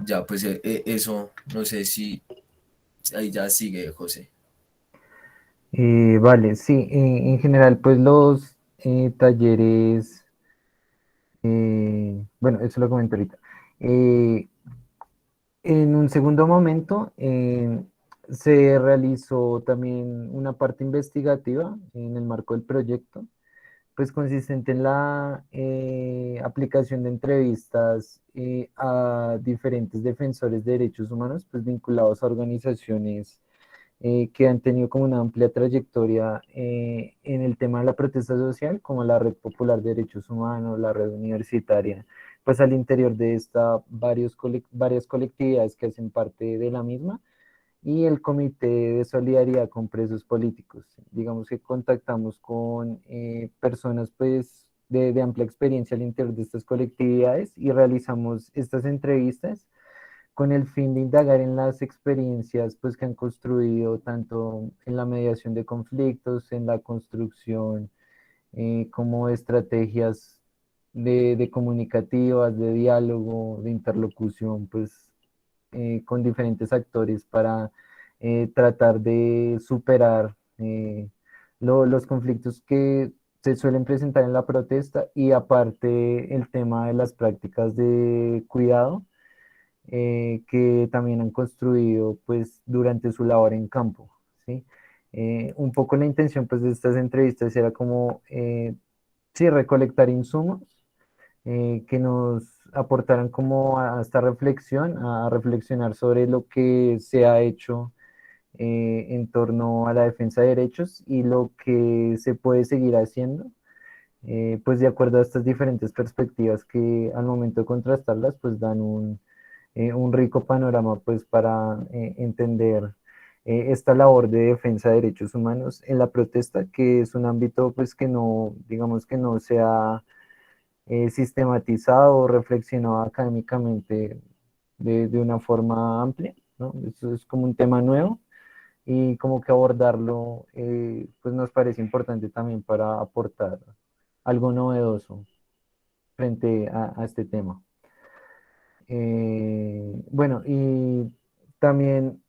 ya, pues eso, no sé si ahí ya sigue, José. Vale, sí, en general, pues los talleres, bueno, eso lo comento ahorita. Eh, en un segundo momento, se realizó también una parte investigativa en el marco del proyecto, pues consistente en la aplicación de entrevistas a diferentes defensores de derechos humanos, pues vinculados a organizaciones que han tenido como una amplia trayectoria en el tema de la protesta social, como la Red Popular de Derechos Humanos, la Red Universitaria, pues al interior de esta varias colectividades que hacen parte de la misma y el Comité de Solidaridad con Presos Políticos. Digamos que contactamos con personas pues de amplia experiencia al interior de estas colectividades y realizamos estas entrevistas con el fin de indagar en las experiencias pues, que han construido tanto en la mediación de conflictos, en la construcción, como estrategias de comunicativas, de diálogo, de interlocución, pues con diferentes actores para tratar de superar los conflictos que se suelen presentar en la protesta y aparte el tema de las prácticas de cuidado que también han construido pues durante su labor en campo, ¿sí? Un poco la intención pues de estas entrevistas era como, sí, recolectar insumos que nos aportaran como a esta reflexión, a reflexionar sobre lo que se ha hecho en torno a la defensa de derechos y lo que se puede seguir haciendo, pues de acuerdo a estas diferentes perspectivas que al momento de contrastarlas, pues dan un rico panorama pues para entender esta labor de defensa de derechos humanos en la protesta, que es un ámbito pues que no, digamos que no se ha sistematizado o reflexionado académicamente de una forma amplia, ¿no? Eso es como un tema nuevo y como que abordarlo pues nos parece importante también para aportar algo novedoso frente a este tema. Bueno, y también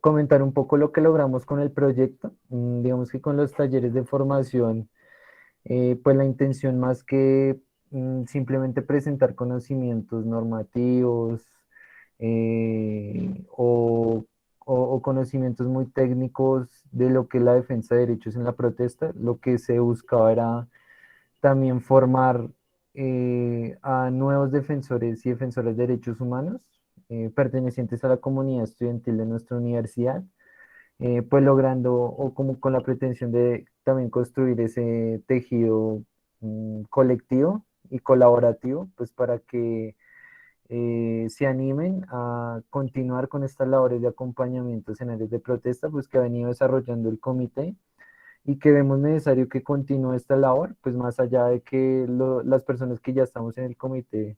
comentar un poco lo que logramos con el proyecto. Digamos que con los talleres de formación, pues la intención más que simplemente presentar conocimientos normativos o conocimientos muy técnicos de lo que es la defensa de derechos en la protesta, lo que se buscaba era también formar a nuevos defensores y defensoras de derechos humanos pertenecientes a la comunidad estudiantil de nuestra universidad, pues logrando o como con la pretensión de también construir ese tejido colectivo y colaborativo, pues para que se animen a continuar con estas labores de acompañamiento a escenarios de protesta, pues que ha venido desarrollando el comité y que vemos necesario que continúe esta labor, pues más allá de que las personas que ya estamos en el comité,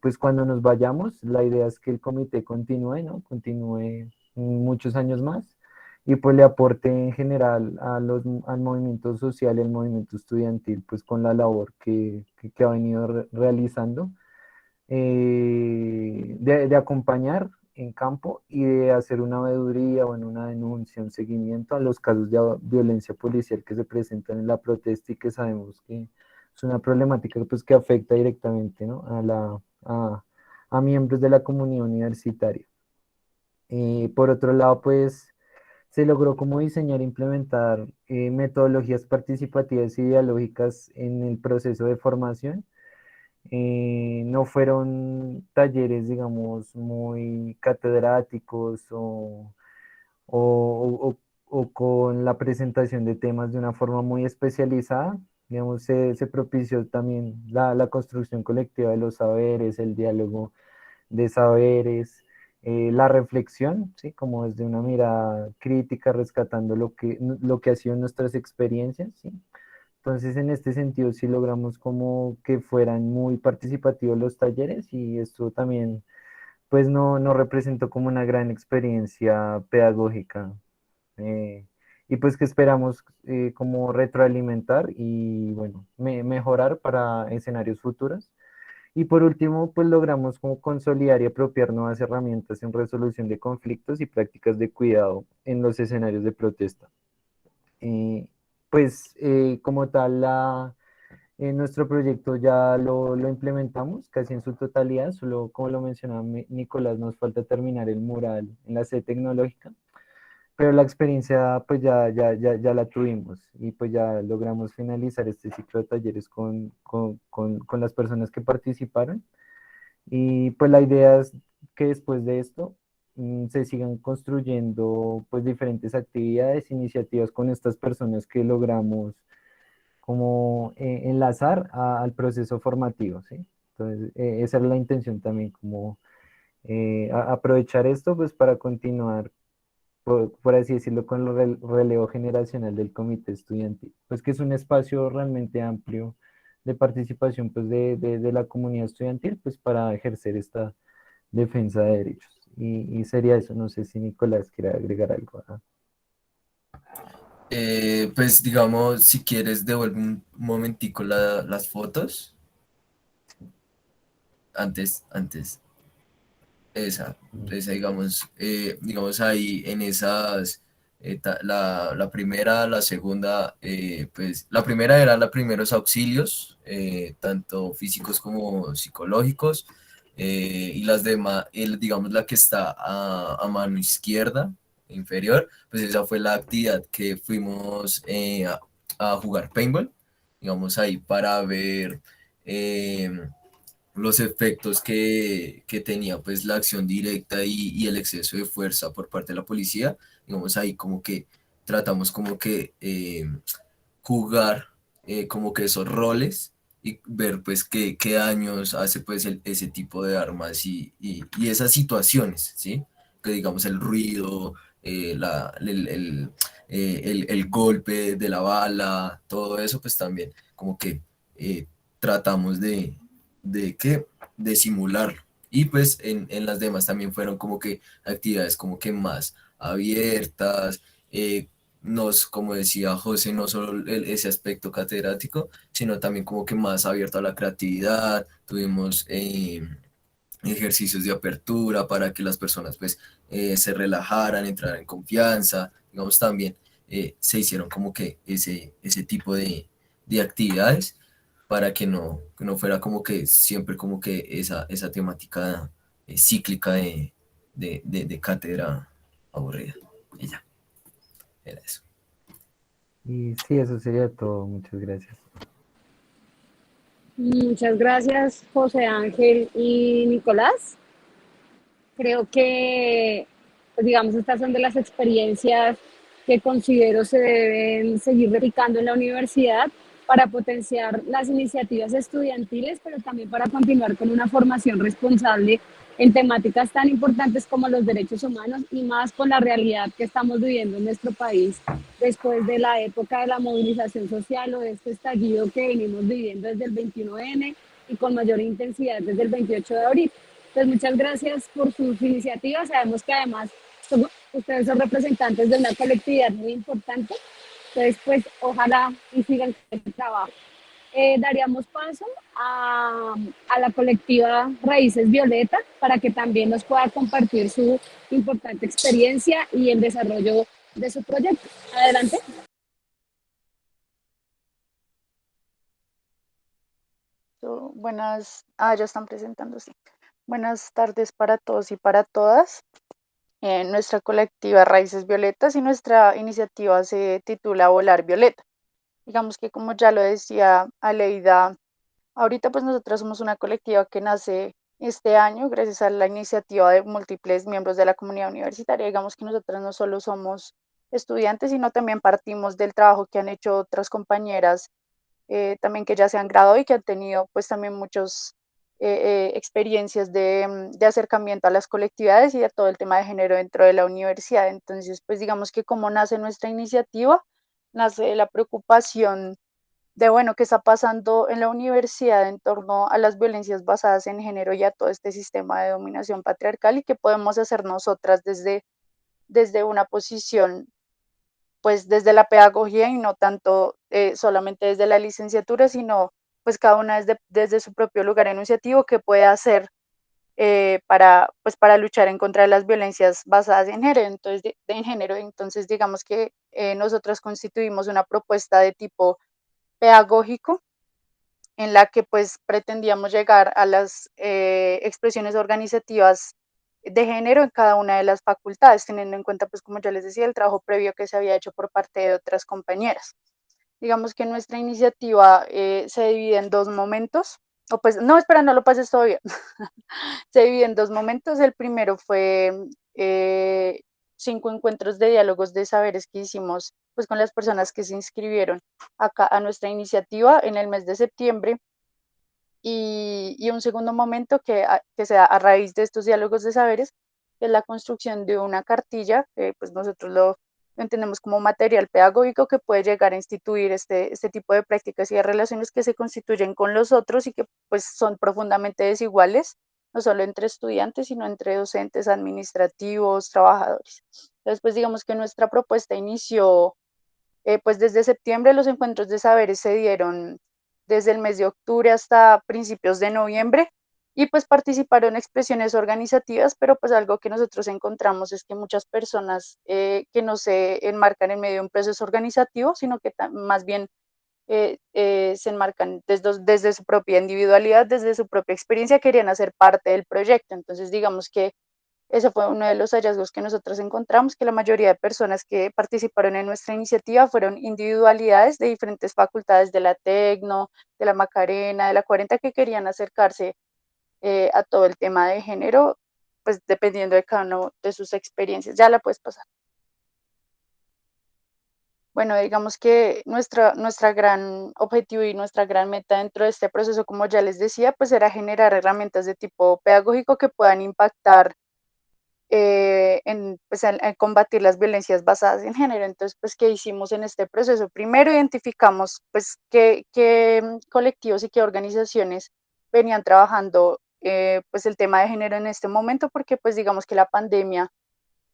pues cuando nos vayamos, la idea es que el comité continúe, ¿no? Continúe muchos años más y pues le aporte en general al movimiento social y al movimiento estudiantil, pues con la labor que ha venido realizando de acompañar en campo y de hacer una veeduría, bueno, una denuncia, un seguimiento a los casos de violencia policial que se presentan en la protesta y que sabemos que es una problemática pues, que afecta directamente, ¿no? a miembros de la comunidad universitaria. Por otro lado, pues se logró como diseñar e implementar metodologías participativas y dialógicas en el proceso de formación. No fueron talleres, digamos, muy catedráticos o- o con la presentación de temas de una forma muy especializada. Digamos, se propició también la construcción colectiva de los saberes, el diálogo de saberes, la reflexión, ¿sí? Como desde una mirada crítica, rescatando lo que ha sido nuestras experiencias, ¿sí? Entonces, en este sentido, sí logramos como que fueran muy participativos los talleres y esto también, pues, no representó como una gran experiencia pedagógica. Y pues que esperamos como retroalimentar y, bueno, mejorar para escenarios futuros. Y por último, pues logramos como consolidar y apropiar nuevas herramientas en resolución de conflictos y prácticas de cuidado en los escenarios de protesta. Eh, como tal, nuestro proyecto ya lo implementamos casi en su totalidad, solo como lo mencionaba Nicolás, nos falta terminar el mural en la sede tecnológica, pero la experiencia pues ya la tuvimos y pues ya logramos finalizar este ciclo de talleres con las personas que participaron. Y pues la idea es que después de esto se sigan construyendo pues diferentes actividades, iniciativas con estas personas que logramos como enlazar al proceso formativo, ¿sí? Entonces, esa es la intención también, como aprovechar esto pues para continuar, por así decirlo, con el relevo generacional del comité estudiantil, pues que es un espacio realmente amplio de participación pues de la comunidad estudiantil pues para ejercer esta defensa de derechos. Y sería eso, no sé si Nicolás quiere agregar algo. Pues digamos, si quieres, devuelve un momentico las fotos. Antes. Esa, digamos, digamos ahí en esas, la primera, la segunda, pues la primera era los primeros auxilios, tanto físicos como psicológicos, y las demás, digamos la que está a mano izquierda, inferior, pues esa fue la actividad que fuimos a jugar paintball, digamos ahí para ver. Los efectos que tenía pues la acción directa y el exceso de fuerza por parte de la policía, digamos ahí como que tratamos como que jugar como que esos roles y ver pues qué daños hace pues ese tipo de armas y esas situaciones, ¿sí? Que digamos el ruido, el golpe de la bala, todo eso pues también como que tratamos de qué, de simularlo. Y pues en las demás también fueron como que actividades como que más abiertas, como decía José, no solo ese aspecto catedrático, sino también como que más abierto a la creatividad, tuvimos ejercicios de apertura para que las personas pues se relajaran, entraran en confianza, digamos también se hicieron como que ese tipo de actividades para que no fuera como que siempre como que esa temática cíclica de cátedra aburrida. Y ya, era eso. Y sí, eso sería todo. Muchas gracias. Muchas gracias, José Ángel y Nicolás. Creo que, pues digamos, estas son de las experiencias que considero se deben seguir replicando en la universidad para potenciar las iniciativas estudiantiles, pero también para continuar con una formación responsable en temáticas tan importantes como los derechos humanos y más con la realidad que estamos viviendo en nuestro país después de la época de la movilización social o de este estallido que venimos viviendo desde el 21N y con mayor intensidad desde el 28 de abril. Pues muchas gracias por sus iniciativas. Sabemos que además ustedes son representantes de una colectividad muy importante. Entonces, pues ojalá y sigan con este trabajo. Daríamos paso a la colectiva Raíces Violeta para que también nos pueda compartir su importante experiencia y el desarrollo de su proyecto. Adelante. Ya están presentándose. Buenas tardes para todos y para todas. Nuestra colectiva Raíces Violetas y nuestra iniciativa se titula Volar Violeta. Digamos que como ya lo decía Aleida, ahorita pues nosotros somos una colectiva que nace este año gracias a la iniciativa de múltiples miembros de la comunidad universitaria. Digamos que nosotras no solo somos estudiantes, sino también partimos del trabajo que han hecho otras compañeras también que ya se han graduado y que han tenido pues también muchas experiencias de acercamiento a las colectividades y a todo el tema de género dentro de la universidad. Entonces, pues digamos que como nace nuestra iniciativa, nace la preocupación de, bueno, qué está pasando en la universidad en torno a las violencias basadas en género y a todo este sistema de dominación patriarcal y qué podemos hacer nosotras desde una posición pues desde la pedagogía y no tanto solamente desde la licenciatura, sino pues cada una desde su propio lugar enunciativo, qué puede hacer para luchar en contra de las violencias basadas en género. Entonces digamos que nosotros constituimos una propuesta de tipo pedagógico en la que pues pretendíamos llegar a las expresiones organizativas de género en cada una de las facultades, teniendo en cuenta, pues como ya les decía, el trabajo previo que se había hecho por parte de otras compañeras. Digamos que nuestra iniciativa se divide en dos momentos, o pues, no, espera, no lo pases todavía. Se divide en dos momentos. El primero fue 5 encuentros de diálogos de saberes que hicimos pues con las personas que se inscribieron acá a nuestra iniciativa en el mes de septiembre. Y un segundo momento que se da a raíz de estos diálogos de saberes, que es la construcción de una cartilla, que pues nosotros lo entendemos como material pedagógico que puede llegar a instituir este tipo de prácticas y de relaciones que se constituyen con los otros y que pues son profundamente desiguales, no solo entre estudiantes, sino entre docentes, administrativos, trabajadores. Entonces, pues digamos que nuestra propuesta inició pues desde septiembre. Los encuentros de saberes se dieron desde el mes de octubre hasta principios de noviembre y pues participaron expresiones organizativas, pero pues algo que nosotros encontramos es que muchas personas que no se enmarcan en medio de un proceso organizativo, sino que más bien se enmarcan desde su propia individualidad, desde su propia experiencia, querían hacer parte del proyecto. Entonces digamos que ese fue uno de los hallazgos que nosotros encontramos, que la mayoría de personas que participaron en nuestra iniciativa fueron individualidades de diferentes facultades de la Tecno, de la Macarena, de la 40, que querían acercarse a todo el tema de género, pues dependiendo de cada uno de sus experiencias. Ya la puedes pasar. Bueno, digamos que nuestra gran objetivo y nuestra gran meta dentro de este proceso, como ya les decía, pues era generar herramientas de tipo pedagógico que puedan impactar pues, en combatir las violencias basadas en género. Entonces, pues, ¿qué hicimos en este proceso? Primero identificamos, pues, qué colectivos y qué organizaciones venían trabajando, pues, el tema de género en este momento, porque, pues, digamos que la pandemia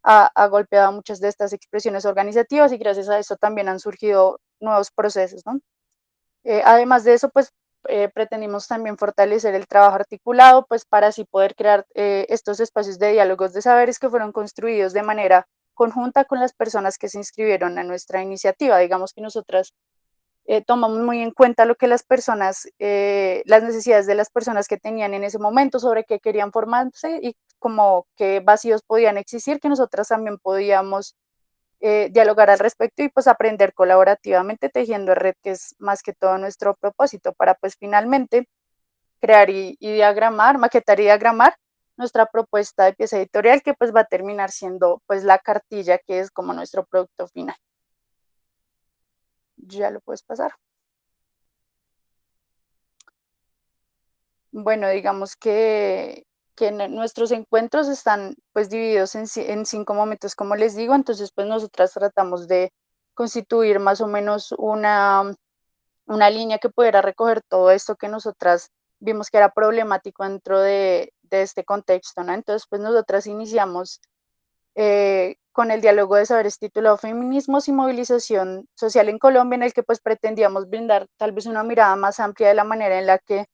ha golpeado a muchas de estas expresiones organizativas y gracias a eso también han surgido nuevos procesos, ¿no? Además de eso, pues pretendimos también fortalecer el trabajo articulado, pues para así poder crear estos espacios de diálogos de saberes que fueron construidos de manera conjunta con las personas que se inscribieron a nuestra iniciativa. Digamos que nosotras tomamos muy en cuenta lo que las personas, las necesidades de las personas que tenían en ese momento, sobre qué querían formarse y como qué vacíos podían existir, que nosotras también podíamos dialogar al respecto y pues aprender colaborativamente tejiendo red, que es más que todo nuestro propósito para pues finalmente crear y diagramar, maquetar y diagramar nuestra propuesta de pieza editorial que pues va a terminar siendo pues la cartilla que es como nuestro producto final. Ya lo puedes pasar. Bueno, digamos que nuestros encuentros están pues divididos en 5 momentos, como les digo, entonces pues nosotras tratamos de constituir más o menos una línea que pudiera recoger todo esto que nosotras vimos que era problemático dentro de este contexto, ¿no? Entonces, pues nosotras iniciamos con el diálogo de saberes titulado Feminismos y Movilización Social en Colombia, en el que pues pretendíamos brindar tal vez una mirada más amplia de la manera en la que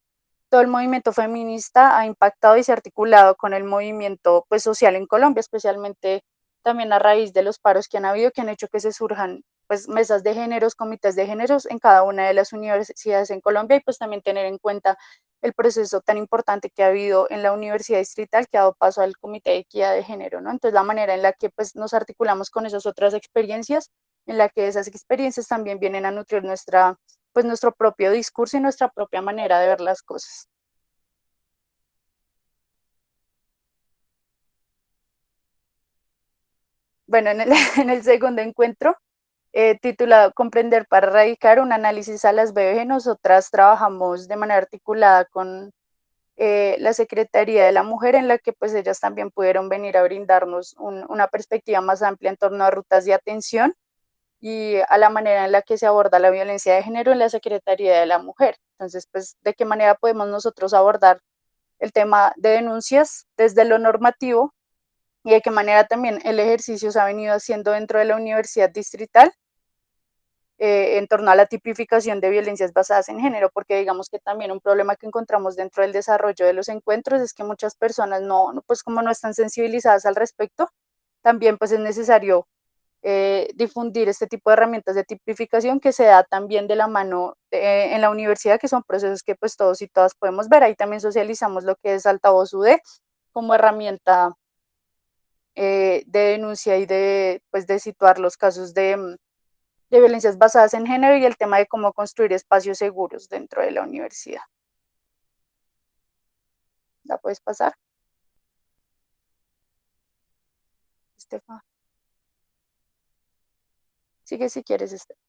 todo el movimiento feminista ha impactado y se ha articulado con el movimiento pues, social en Colombia, especialmente también a raíz de los paros que han habido, que han hecho que se surjan pues, mesas de géneros, comités de géneros en cada una de las universidades en Colombia y pues también tener en cuenta el proceso tan importante que ha habido en la Universidad Distrital que ha dado paso al Comité de Equidad de Género, ¿no? Entonces la manera en la que pues, nos articulamos con esas otras experiencias, en la que esas experiencias también vienen a nutrir pues nuestro propio discurso y nuestra propia manera de ver las cosas. Bueno, en el, en el segundo encuentro, titulado Comprender para erradicar un análisis a las BBG, nosotras trabajamos de manera articulada con la Secretaría de la Mujer, en la que pues ellas también pudieron venir a brindarnos una perspectiva más amplia en torno a rutas de atención y a la manera en la que se aborda la violencia de género en la Secretaría de la Mujer. Entonces, pues, ¿de qué manera podemos nosotros abordar el tema de denuncias desde lo normativo y de qué manera también el ejercicio se ha venido haciendo dentro de la Universidad Distrital en torno a la tipificación de violencias basadas en género, porque digamos que también un problema que encontramos dentro del desarrollo de los encuentros es que muchas personas pues como no están sensibilizadas al respecto, también pues es necesario difundir este tipo de herramientas de tipificación que se da también de la mano en la universidad, que son procesos que pues todos y todas podemos ver. Ahí también socializamos lo que es Altavoz UD como herramienta de denuncia y pues, de situar los casos de violencias basadas en género y el tema de cómo construir espacios seguros dentro de la universidad. ¿La puedes pasar? Estefa. Sigue si quieres, Estefa.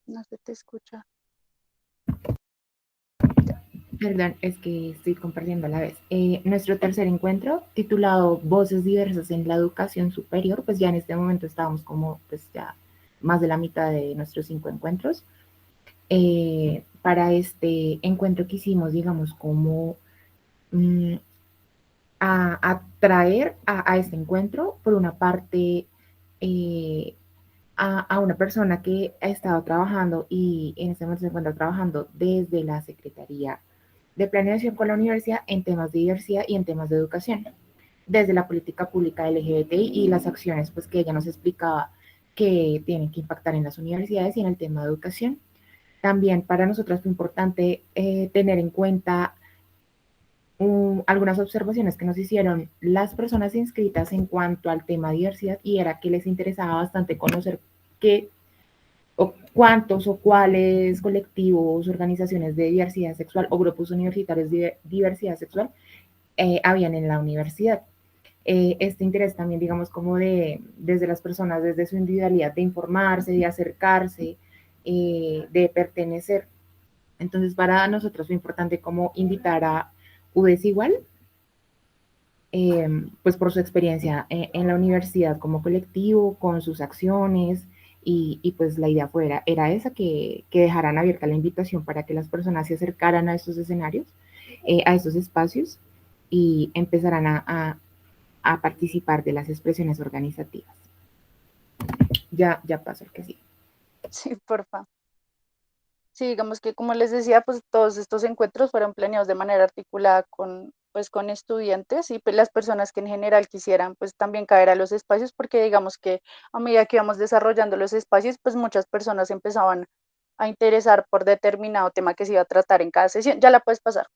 No se te escucha. Perdón, es que estoy compartiendo a la vez. Nuestro tercer encuentro, titulado Voces diversas en la educación superior, pues ya en este momento estábamos como pues ya más de la mitad de nuestros 5 encuentros. Para este encuentro quisimos, digamos, como a atraer a este encuentro, por una parte, a una persona que ha estado trabajando y en este momento se encuentra trabajando desde la Secretaría de Planeación con la universidad en temas de diversidad y en temas de educación, desde la política pública LGBTI y las acciones pues, que ella nos explicaba que tienen que impactar en las universidades y en el tema de educación. También para nosotros fue importante tener en cuenta algunas observaciones que nos hicieron las personas inscritas en cuanto al tema diversidad, y era que les interesaba bastante conocer qué o cuántos o cuáles colectivos, organizaciones de diversidad sexual o grupos universitarios de diversidad sexual habían en la universidad. Este interés también, digamos, como desde las personas, desde su individualidad, de informarse, de acercarse, de pertenecer. Entonces, para nosotros fue importante como invitar a UDES Igual, pues por su experiencia en la universidad como colectivo, con sus acciones, y pues la idea era esa, que dejaran abierta la invitación para que las personas se acercaran a estos escenarios, a estos espacios, y empezaran a participar de las expresiones organizativas. Ya paso el que sigue. Sí, porfa. Sí, digamos que como les decía, pues todos estos encuentros fueron planeados de manera articulada pues, con estudiantes y pues, las personas que en general quisieran pues también caer a los espacios, porque digamos que a medida que íbamos desarrollando los espacios, pues muchas personas empezaban a interesar por determinado tema que se iba a tratar en cada sesión. Ya la puedes pasar.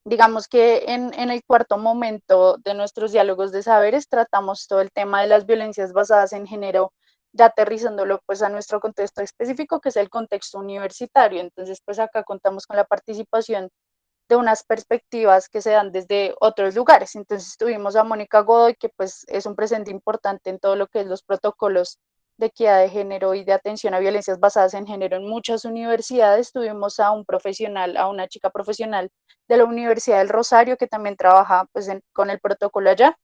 Digamos que en el cuarto momento de nuestros diálogos de saberes tratamos todo el tema de las violencias basadas en género, ya aterrizándolo pues a nuestro contexto específico, que es el contexto universitario. Entonces, pues acá contamos con la participación de unas perspectivas que se dan desde otros lugares. Entonces tuvimos a Mónica Godoy, que pues es un presente importante en todo lo que es los protocolos de equidad de género y de atención a violencias basadas en género en muchas universidades. Tuvimos a un profesional, a una chica profesional de la Universidad del Rosario, que también trabaja pues con el protocolo allá,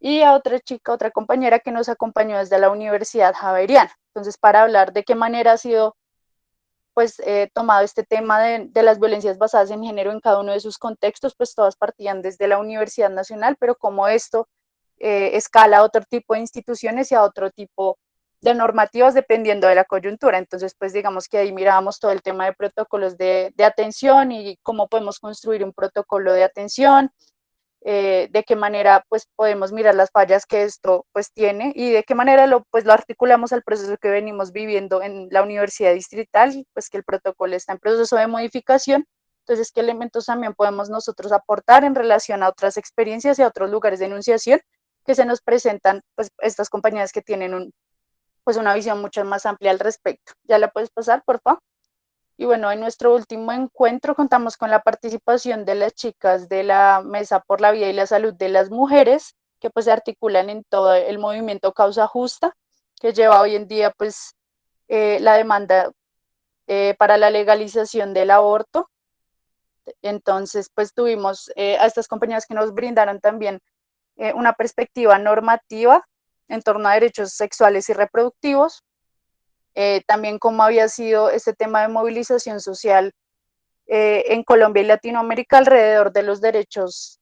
y a otra chica, otra compañera que nos acompañó desde la Universidad Javeriana. Entonces, para hablar de qué manera ha sido pues tomado este tema de las violencias basadas en género en cada uno de sus contextos, pues todas partían desde la Universidad Nacional, pero como esto escala a otro tipo de instituciones y a otro tipo de normativas dependiendo de la coyuntura. Entonces, pues digamos que ahí mirábamos todo el tema de protocolos de atención y cómo podemos construir un protocolo de atención, de qué manera pues podemos mirar las fallas que esto pues tiene y de qué manera pues lo articulamos al proceso que venimos viviendo en la Universidad Distrital, pues que el protocolo está en proceso de modificación. Entonces, ¿qué elementos también podemos nosotros aportar en relación a otras experiencias y a otros lugares de enunciación que se nos presentan pues estas compañías que tienen pues una visión mucho más amplia al respecto? ¿Ya la puedes pasar, por favor? Y bueno, en nuestro último encuentro contamos con la participación de las chicas de la Mesa por la Vida y la Salud de las Mujeres, que pues se articulan en todo el movimiento Causa Justa, que lleva hoy en día pues la demanda para la legalización del aborto. Entonces, pues tuvimos a estas compañías que nos brindaron también una perspectiva normativa en torno a derechos sexuales y reproductivos, también cómo había sido este tema de movilización social en Colombia y Latinoamérica alrededor de los derechos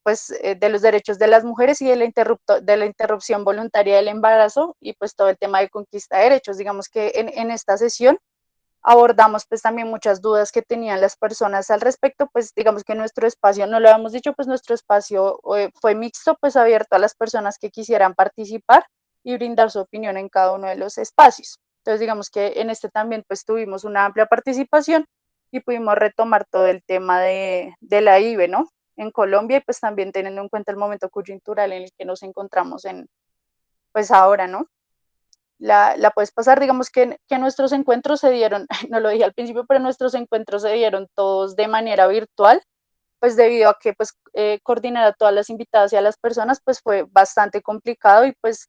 pues de los derechos de las mujeres y de la interrupción voluntaria del embarazo y pues todo el tema de conquista de derechos. Digamos que en esta sesión abordamos pues también muchas dudas que tenían las personas al respecto, pues digamos que nuestro espacio, no lo habíamos dicho, pues nuestro espacio fue mixto, pues abierto a las personas que quisieran participar y brindar su opinión en cada uno de los espacios. Entonces digamos que en este también pues tuvimos una amplia participación y pudimos retomar todo el tema de la IVE, ¿no? En Colombia y pues también teniendo en cuenta el momento coyuntural en el que nos encontramos pues ahora, ¿no? La puedes pasar, digamos que nuestros encuentros se dieron, no lo dije al principio, pero nuestros encuentros se dieron todos de manera virtual, pues debido a que pues coordinar a todas las invitadas y a las personas pues fue bastante complicado y pues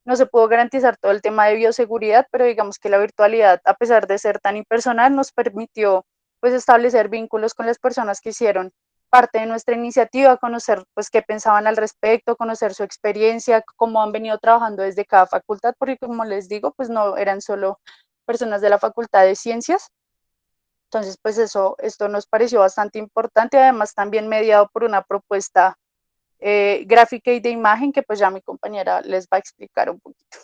no se pudo garantizar todo el tema de bioseguridad, pero digamos que la virtualidad, a pesar de ser tan impersonal, nos permitió pues establecer vínculos con las personas que hicieron parte de nuestra iniciativa, conocer pues qué pensaban al respecto, conocer su experiencia, cómo han venido trabajando desde cada facultad, porque como les digo, pues no eran solo personas de la Facultad de Ciencias. Entonces, pues esto nos pareció bastante importante, además también mediado por una propuesta gráfica y de imagen que pues ya mi compañera les va a explicar un poquito.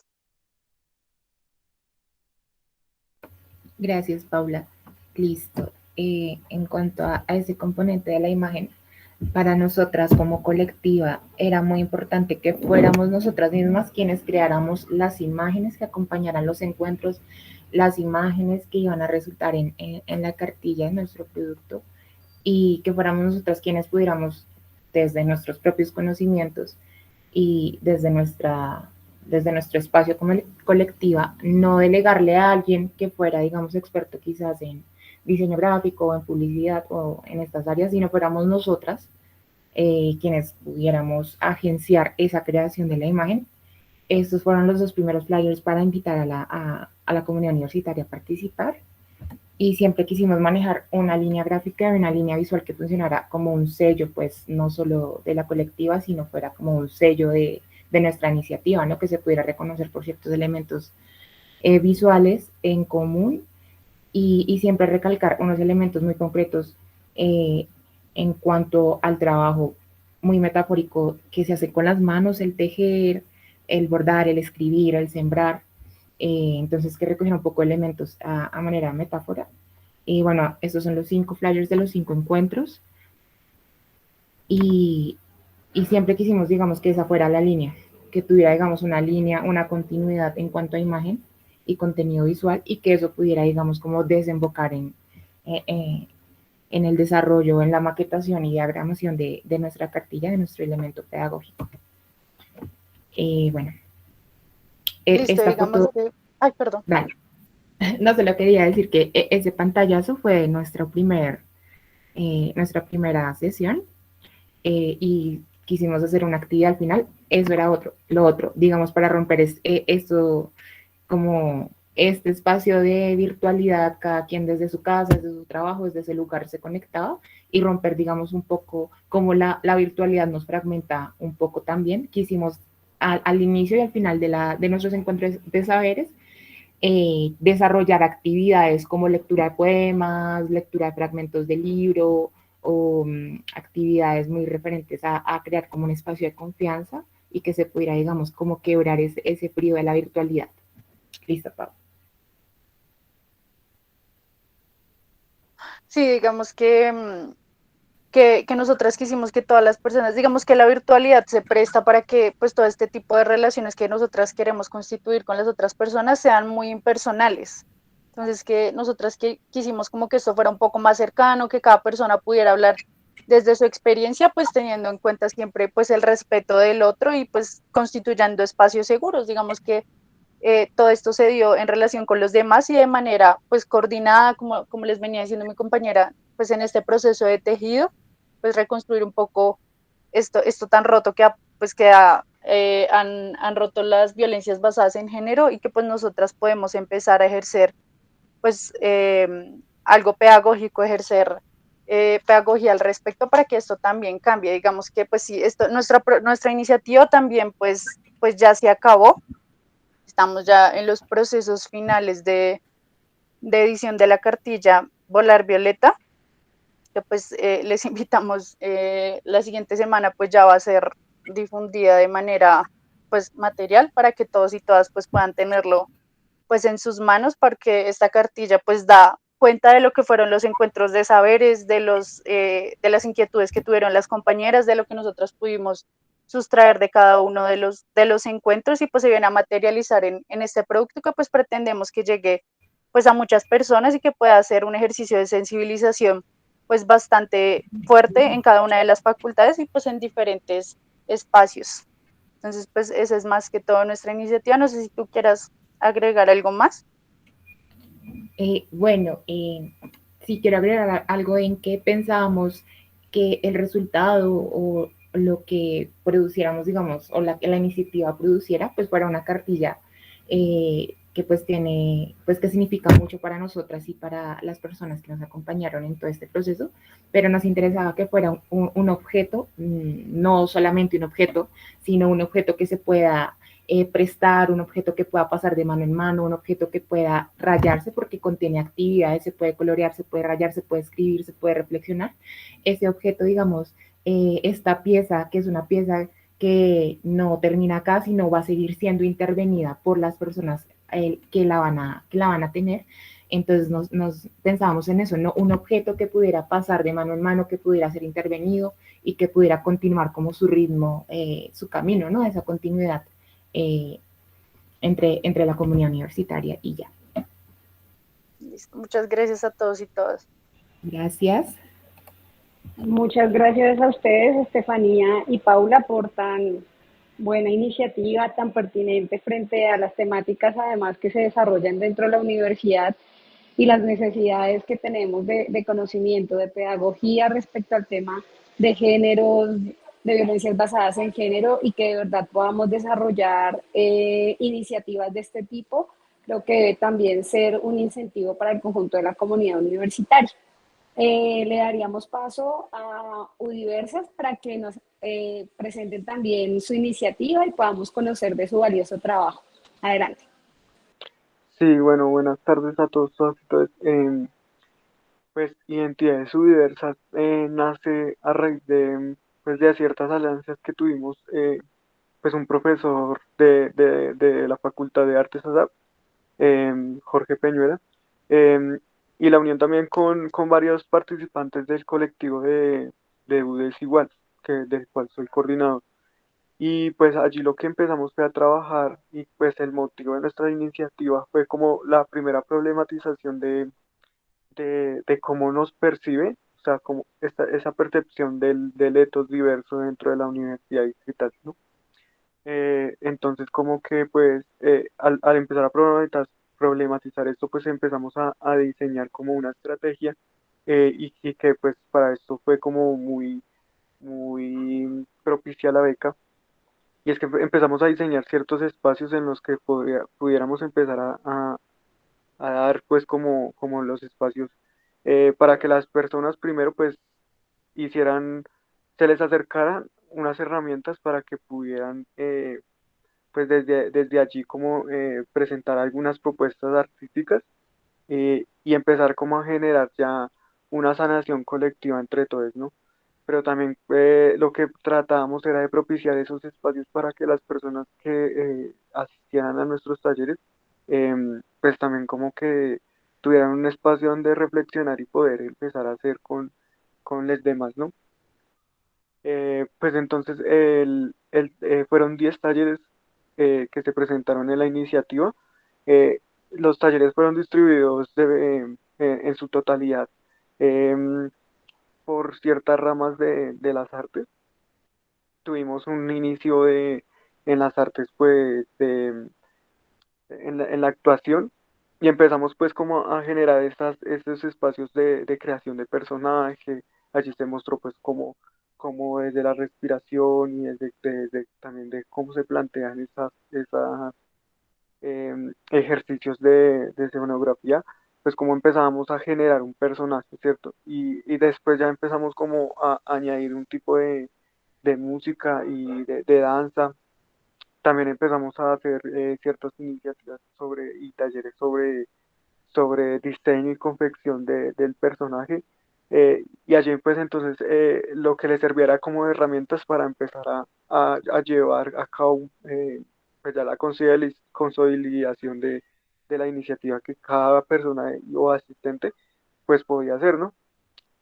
Gracias, Paula. Listo. En cuanto a ese componente de la imagen, para nosotras como colectiva era muy importante que fuéramos nosotras mismas quienes creáramos las imágenes que acompañaran los encuentros, las imágenes que iban a resultar en la cartilla de nuestro producto y que fuéramos nosotras quienes pudiéramos desde nuestros propios conocimientos y desde nuestro espacio como colectiva, no delegarle a alguien que fuera, digamos, experto quizás en diseño gráfico o en publicidad o en estas áreas, sino fuéramos nosotras quienes pudiéramos agenciar esa creación de la imagen. Estos fueron los dos primeros flyers para invitar a la comunidad universitaria a participar y siempre quisimos manejar una línea gráfica y una línea visual que funcionara como un sello, pues no solo de la colectiva, sino fuera como un sello de nuestra iniciativa, ¿no? Que se pudiera reconocer por ciertos elementos visuales en común y siempre recalcar unos elementos muy concretos en cuanto al trabajo muy metafórico que se hace con las manos, el tejer, el bordar, el escribir, el sembrar. Entonces, que recogen un poco elementos a manera de metáfora. Y bueno, estos son los 5 flyers de los 5 encuentros. Y siempre quisimos, digamos, que esa fuera la línea, que tuviera, digamos, una línea, una continuidad en cuanto a imagen y contenido visual y que eso pudiera, digamos, como desembocar en el desarrollo, en la maquetación y diagramación de nuestra cartilla, de nuestro elemento pedagógico. Bueno, Listo, esta digamos foto... que... Ay, perdón. Vale. No se lo quería decir que ese pantallazo fue nuestra primera sesión y quisimos hacer una actividad al final. Eso era lo otro, digamos, para romper esto como este espacio de virtualidad, cada quien desde su casa, desde su trabajo, desde ese lugar se conectaba y romper, digamos, un poco como la virtualidad nos fragmenta un poco también. Quisimos al inicio y al final de nuestros encuentros de saberes desarrollar actividades como lectura de poemas, lectura de fragmentos de libro o actividades muy referentes a crear como un espacio de confianza y que se pudiera, digamos, como quebrar ese frío de la virtualidad. Listo, Pau. Sí, digamos que nosotras quisimos que todas las personas, digamos que la virtualidad se presta para que pues todo este tipo de relaciones que nosotras queremos constituir con las otras personas sean muy impersonales. Entonces que nosotras quisimos como que esto fuera un poco más cercano, que cada persona pudiera hablar desde su experiencia, pues teniendo en cuenta siempre pues el respeto del otro y pues constituyendo espacios seguros. Digamos que todo esto se dio en relación con los demás y de manera pues coordinada, como les venía diciendo mi compañera, pues en este proceso de tejido, pues reconstruir un poco esto tan roto pues que han roto las violencias basadas en género y que pues nosotras podemos empezar a ejercer pues algo pedagógico, ejercer pedagogía al respecto para que esto también cambie. Digamos que pues sí, nuestra iniciativa también pues ya se acabó. Estamos ya en los procesos finales de edición de la cartilla Volar Violeta. que pues les invitamos la siguiente semana, pues ya va a ser difundida de manera pues material para que todos y todas pues puedan tenerlo pues en sus manos, porque esta cartilla pues da cuenta de lo que fueron los encuentros de saberes, de las inquietudes que tuvieron las compañeras, de lo que nosotros pudimos sustraer de cada uno de los encuentros, y pues se viene a materializar en este producto que pues pretendemos que llegue pues a muchas personas y que pueda ser un ejercicio de sensibilización pues bastante fuerte en cada una de las facultades y pues en diferentes espacios. Entonces, pues esa es más que todo nuestra iniciativa. No sé si tú quieras agregar algo más. Bueno, sí quiero agregar algo en que pensábamos que el resultado o lo que produciéramos, digamos, o la iniciativa produciera, pues para una cartilla que pues tiene, pues que significa mucho para nosotras y para las personas que nos acompañaron en todo este proceso, pero nos interesaba que fuera un objeto, no solamente un objeto, sino un objeto que se pueda prestar, un objeto que pueda pasar de mano en mano, un objeto que pueda rayarse porque contiene actividades, se puede colorear, se puede rayar, se puede escribir, se puede reflexionar. Ese objeto, digamos, esta pieza, que es una pieza que no termina acá, sino va a seguir siendo intervenida por las personas que la van a tener. Entonces nos pensábamos en eso, ¿no? Un objeto que pudiera pasar de mano en mano, que pudiera ser intervenido y que pudiera continuar como su ritmo, su camino, ¿no? Esa continuidad eh, entre la comunidad universitaria y ya. Listo. Muchas gracias a todos y todas. Gracias. Muchas gracias a ustedes, Estefanía y Paula, por tan buena iniciativa, tan pertinente frente a las temáticas además que se desarrollan dentro de la universidad y las necesidades que tenemos de conocimiento, de pedagogía respecto al tema de géneros, de violencias basadas en género, y que de verdad podamos desarrollar iniciativas de este tipo. Creo que debe también ser un incentivo para el conjunto de la comunidad universitaria. Le daríamos paso a Udiversas para que nos presenten también su iniciativa y podamos conocer de su valioso trabajo. Adelante. Sí, bueno, buenas tardes a todos, todas y todas. Pues Identidades Subdiversas nace a raíz de, pues, de ciertas alianzas que tuvimos, pues un profesor de la Facultad de Artes ASAP, Jorge Peñuela, y la unión también con varios participantes del colectivo de UDES Igual, del cual soy coordinador. Y pues allí lo que empezamos fue a trabajar, y pues el motivo de nuestra iniciativa fue como la primera problematización de cómo nos percibe, o sea, como esa percepción del etos diverso dentro de la universidad distrital, ¿no? Entonces como que pues al empezar a problematizar esto, pues empezamos a diseñar como una estrategia, y que pues para esto fue como muy propicia la beca, y es que empezamos a diseñar ciertos espacios en los que pudiéramos empezar a dar pues como los espacios, para que las personas primero pues hicieran, se les acercaran unas herramientas para que pudieran, pues desde allí como presentar algunas propuestas artísticas, y empezar como a generar ya una sanación colectiva entre todos, ¿no? Pero también lo que tratábamos era de propiciar esos espacios para que las personas que asistieran a nuestros talleres, pues también como que tuvieran un espacio donde reflexionar y poder empezar a hacer con los demás, ¿no? Pues entonces fueron 10 talleres que se presentaron en la iniciativa. Los talleres fueron distribuidos en su totalidad, em, por ciertas ramas de las artes. Tuvimos un inicio en las artes, pues, en la actuación, y empezamos pues como a generar estos espacios de creación de personaje. Allí se mostró pues como desde la respiración y también de cómo se plantean esas ejercicios de escenografía, pues como empezábamos a generar un personaje, ¿cierto? Y después ya empezamos como a añadir un tipo de música y de danza. También empezamos a hacer ciertas iniciativas y talleres sobre diseño y confección del personaje. Y allí pues entonces lo que le servirá como herramientas para empezar a llevar a cabo pues ya la consolidación de la iniciativa que cada persona o asistente pues podía hacer, ¿no?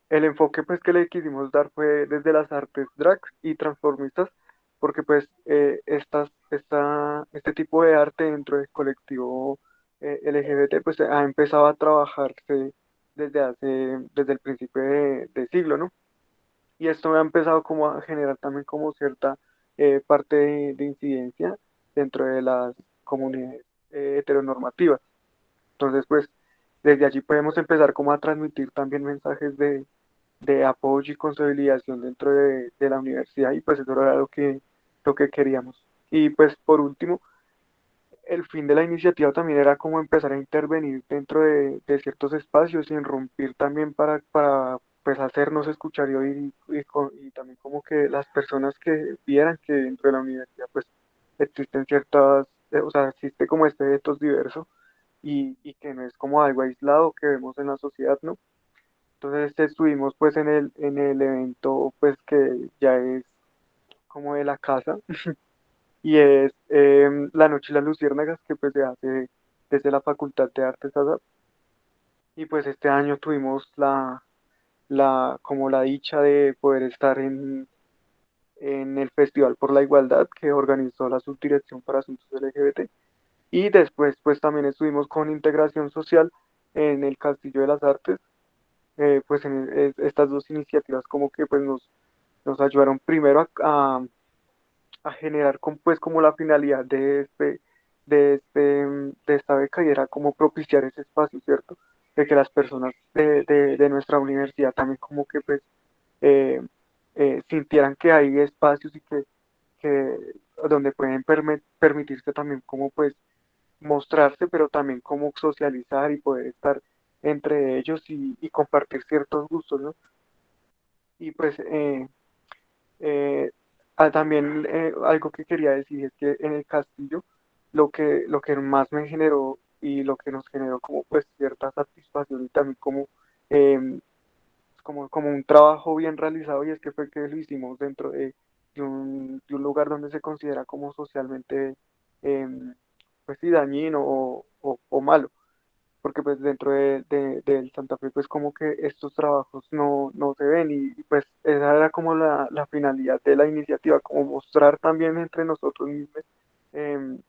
El enfoque pues que le quisimos dar fue desde las artes drag y transformistas, porque pues este tipo de arte dentro del colectivo LGBT pues ha empezado a trabajarse desde el principio de siglo, ¿no? Y esto ha empezado como a generar también como cierta parte de incidencia dentro de las comunidades heteronormativas. Entonces pues desde allí podemos empezar como a transmitir también mensajes de apoyo y consolidación dentro de la universidad y pues eso era lo que queríamos. Y pues por último, el fin de la iniciativa también era como empezar a intervenir dentro de ciertos espacios y irrumpir también para pues hacernos escuchar y oír y también como que las personas que vieran que dentro de la universidad pues existen ciertas, o sea, existe como este etos diverso y que no es como algo aislado que vemos en la sociedad, ¿no? Entonces estuvimos pues en el evento pues que ya es como de la casa y es La Noche y las Luciérnagas que pues se hace desde la Facultad de Artes ASAP. Y pues este año tuvimos como la dicha de poder estar en el Festival por la Igualdad que organizó la Subdirección para Asuntos LGBT. Y después pues también estuvimos con Integración Social en el Castillo de las Artes. Pues estas dos iniciativas como que pues nos ayudaron primero a generar pues como la finalidad de esta beca y era como propiciar ese espacio, ¿cierto? De que las personas de nuestra universidad también como que pues eh, sintieran que hay espacios que donde pueden permitirse también como pues mostrarse, pero también como socializar y poder estar entre ellos y compartir ciertos gustos, ¿no? Y pues eh, también algo que quería decir es que en el castillo lo que más me generó y lo que nos generó como pues cierta satisfacción y también em, como un trabajo bien realizado y es que fue que lo hicimos dentro de un lugar donde se considera como socialmente em, pues sí dañino o malo porque pues dentro del Santa Fe pues como que estos trabajos no se ven y, pues esa era como la finalidad de la iniciativa, como mostrar también entre nosotros mismos em,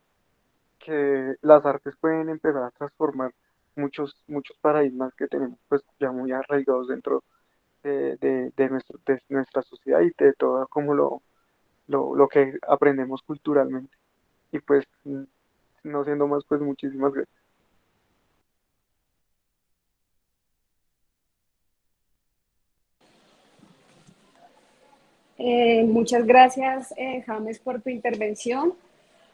que las artes pueden empezar a transformar muchos paradigmas que tenemos pues ya muy arraigados dentro de nuestra sociedad y de todo como lo que aprendemos culturalmente. Y pues no siendo más pues muchísimas gracias. Muchas gracias, James, por tu intervención,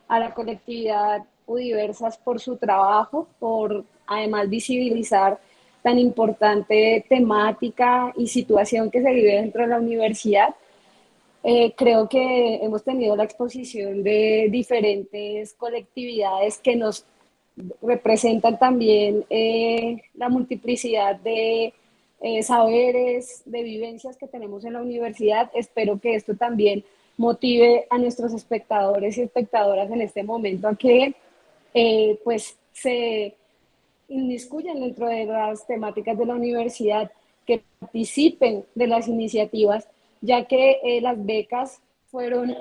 a la colectividad Udiversas por su trabajo, por además visibilizar tan importante temática y situación que se vive dentro de la universidad. Creo que hemos tenido la exposición de diferentes colectividades que nos representan también la multiplicidad de saberes, de vivencias que tenemos en la universidad. Espero que esto también motive a nuestros espectadores y espectadoras en este momento a que pues se inmiscuyan dentro de las temáticas de la universidad, que participen de las iniciativas, ya que las becas fueron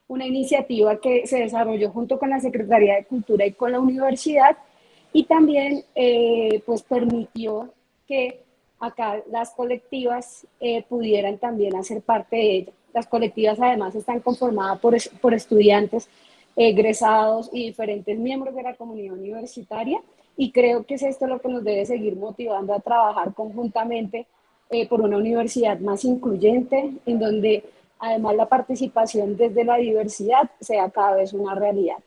una iniciativa que se desarrolló junto con la Secretaría de Cultura y con la universidad y también pues permitió que acá las colectivas pudieran también hacer parte de ella. Las colectivas además están conformadas por estudiantes, egresados y diferentes miembros de la comunidad universitaria y creo que es esto lo que nos debe seguir motivando a trabajar conjuntamente por una universidad más incluyente, en donde además la participación desde la diversidad sea cada vez una realidad.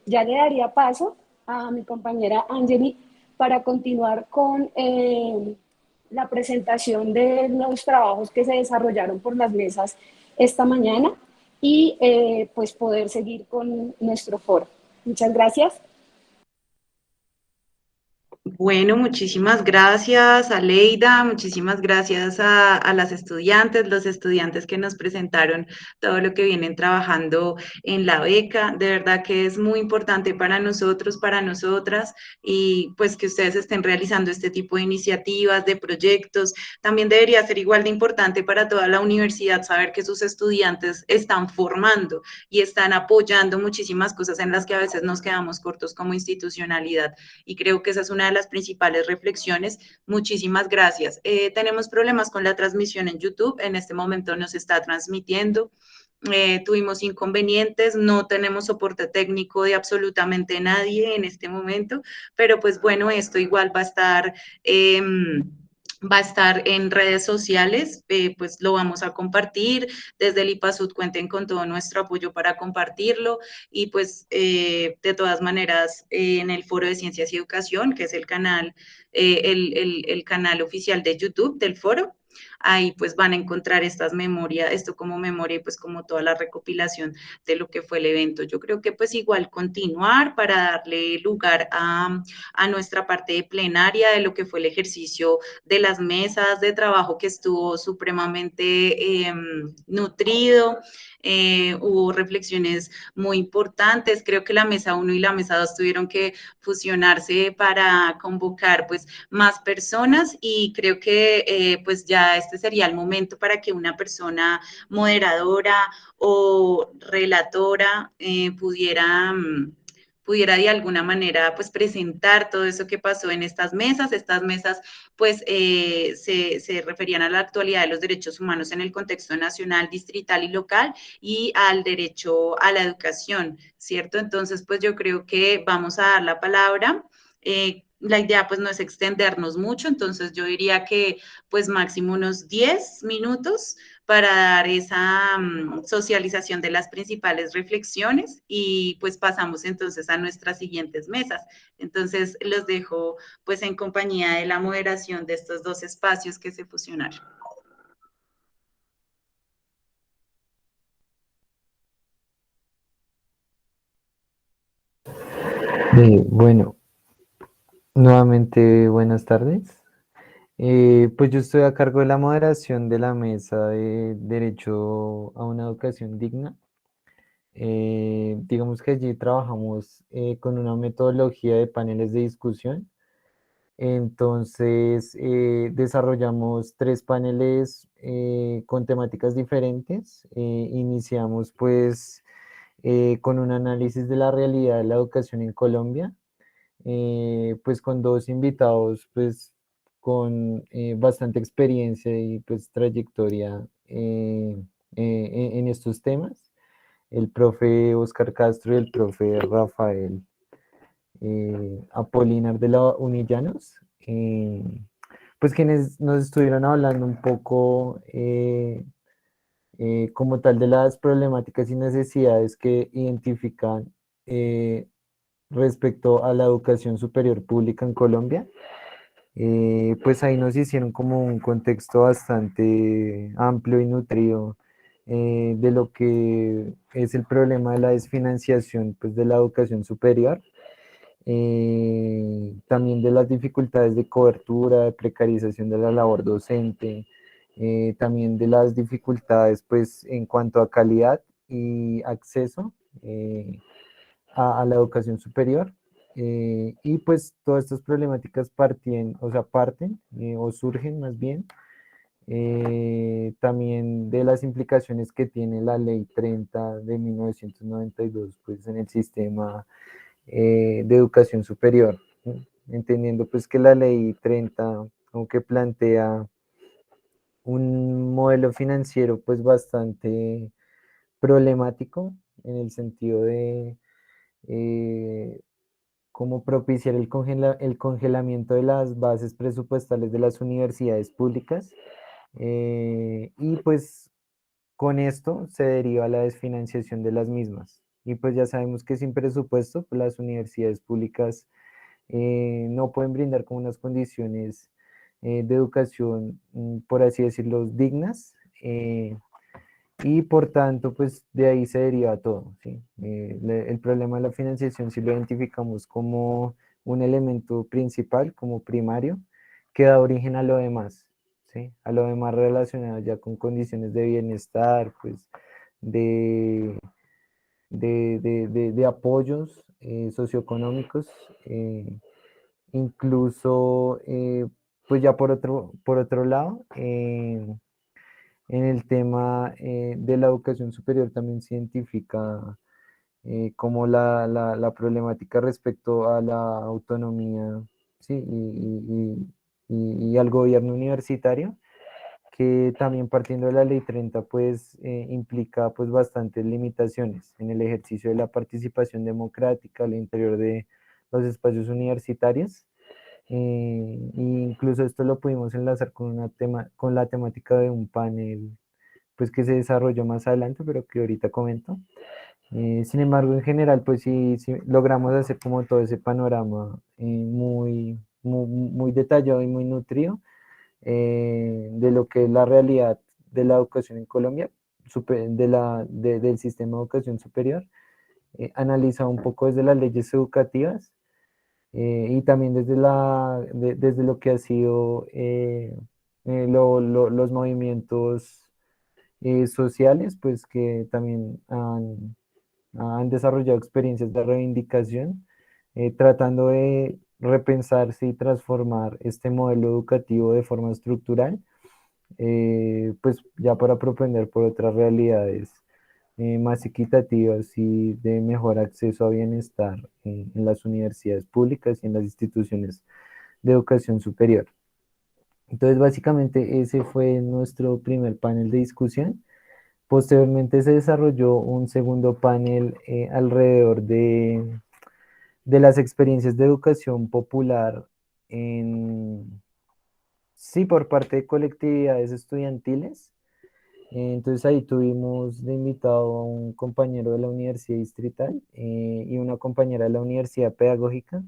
Ya le daría paso a mi compañera Angeli para continuar con la presentación de los trabajos que se desarrollaron por las mesas esta mañana y pues poder seguir con nuestro foro. Muchas gracias. Bueno, muchísimas gracias a Leida, muchísimas gracias a las estudiantes, los estudiantes que nos presentaron todo lo que vienen trabajando en la beca. De verdad que es muy importante para nosotros, para nosotras, y pues que ustedes estén realizando este tipo de iniciativas, de proyectos. También debería ser igual de importante para toda la universidad saber que sus estudiantes están formando y están apoyando muchísimas cosas en las que a veces nos quedamos cortos como institucionalidad. Y creo que esa es una de las principales reflexiones. Muchísimas gracias. Tenemos problemas con la transmisión en YouTube. En este momento no se está transmitiendo. Tuvimos inconvenientes, no tenemos soporte técnico de absolutamente nadie en este momento, pero pues bueno, esto igual va a estar en redes sociales, pues lo vamos a compartir. Desde el IPASUD cuenten con todo nuestro apoyo para compartirlo y pues de todas maneras en el Foro de Ciencias y Educación, que es el canal, el canal oficial de YouTube del foro, ahí pues van a encontrar estas memorias, esto como memoria y pues como toda la recopilación de lo que fue el evento. Yo creo que pues igual continuar para darle lugar a nuestra parte de plenaria de lo que fue el ejercicio de las mesas de trabajo que estuvo supremamente nutrido. Hubo reflexiones muy importantes. Creo que la mesa 1 y la mesa 2 tuvieron que fusionarse para convocar pues más personas y creo que pues ya este sería el momento para que una persona moderadora o relatora pudiera de alguna manera pues presentar todo eso que pasó en estas mesas. Estas mesas pues se referían a la actualidad de los derechos humanos en el contexto nacional, distrital y local y al derecho a la educación, ¿cierto? Entonces pues yo creo que vamos a dar la palabra. La idea pues no es extendernos mucho, entonces yo diría que pues máximo unos 10 minutos para dar esa socialización de las principales reflexiones y pues pasamos entonces a nuestras siguientes mesas. Entonces los dejo pues en compañía de la moderación de estos dos espacios que se fusionaron. Bueno, nuevamente buenas tardes. Pues yo estoy a cargo de la moderación de la mesa de derecho a una educación digna. Digamos que allí trabajamos con una metodología de paneles de discusión. Entonces, desarrollamos 3 paneles con temáticas diferentes. Iniciamos pues con un análisis de la realidad de la educación en Colombia, pues con 2 invitados pues con bastante experiencia y pues trayectoria en estos temas, el profe Oscar Castro y el profe Rafael Apolinar de la Unillanos, pues quienes nos estuvieron hablando un poco como tal de las problemáticas y necesidades que identifican respecto a la educación superior pública en Colombia. Pues ahí nos hicieron como un contexto bastante amplio y nutrido de lo que es el problema de la desfinanciación pues, de la educación superior, también de las dificultades de cobertura, de precarización de la labor docente, también de las dificultades pues, en cuanto a calidad y acceso a la educación superior. Y pues todas estas problemáticas parten o surgen más bien también de las implicaciones que tiene la Ley 30 de 1992 pues, en el sistema de educación superior, ¿no? Entendiendo pues que la Ley 30, aunque plantea un modelo financiero pues bastante problemático en el sentido de cómo propiciar el congelamiento de las bases presupuestales de las universidades públicas. Y pues con esto se deriva la desfinanciación de las mismas. Y pues ya sabemos que sin presupuesto, pues las universidades públicas no pueden brindar como unas condiciones de educación, por así decirlo, dignas. Y por tanto, pues de ahí se deriva todo, ¿sí? El problema de la financiación sí lo identificamos como un elemento principal como primario que da origen a lo demás, ¿sí? A lo demás relacionado ya con condiciones de bienestar, pues de, de apoyos socioeconómicos, incluso, pues ya por otro lado, en el tema de la educación superior también se identifica como la problemática respecto a la autonomía, ¿sí? Y al gobierno universitario, que también partiendo de la ley 30 pues implica pues bastantes limitaciones en el ejercicio de la participación democrática al interior de los espacios universitarios. Incluso esto lo pudimos enlazar con, con la temática de un panel pues que se desarrolló más adelante, pero que ahorita comento. Sin embargo, en general, pues sí, sí logramos hacer como todo ese panorama muy detallado y muy nutrido de lo que es la realidad de la educación en Colombia, del sistema de educación superior, analizado un poco desde las leyes educativas y también desde, desde lo que ha sido los movimientos sociales, pues que también han desarrollado experiencias de reivindicación, tratando de repensarse y transformar este modelo educativo de forma estructural, pues ya para propender por otras realidades más equitativas y de mejor acceso a bienestar en las universidades públicas y en las instituciones de educación superior. Entonces, básicamente ese fue nuestro primer panel de discusión. Posteriormente se desarrolló un segundo panel alrededor de las experiencias de educación popular sí, por parte de colectividades estudiantiles. Entonces ahí tuvimos de invitado a un compañero de la Universidad Distrital y una compañera de la Universidad Pedagógica,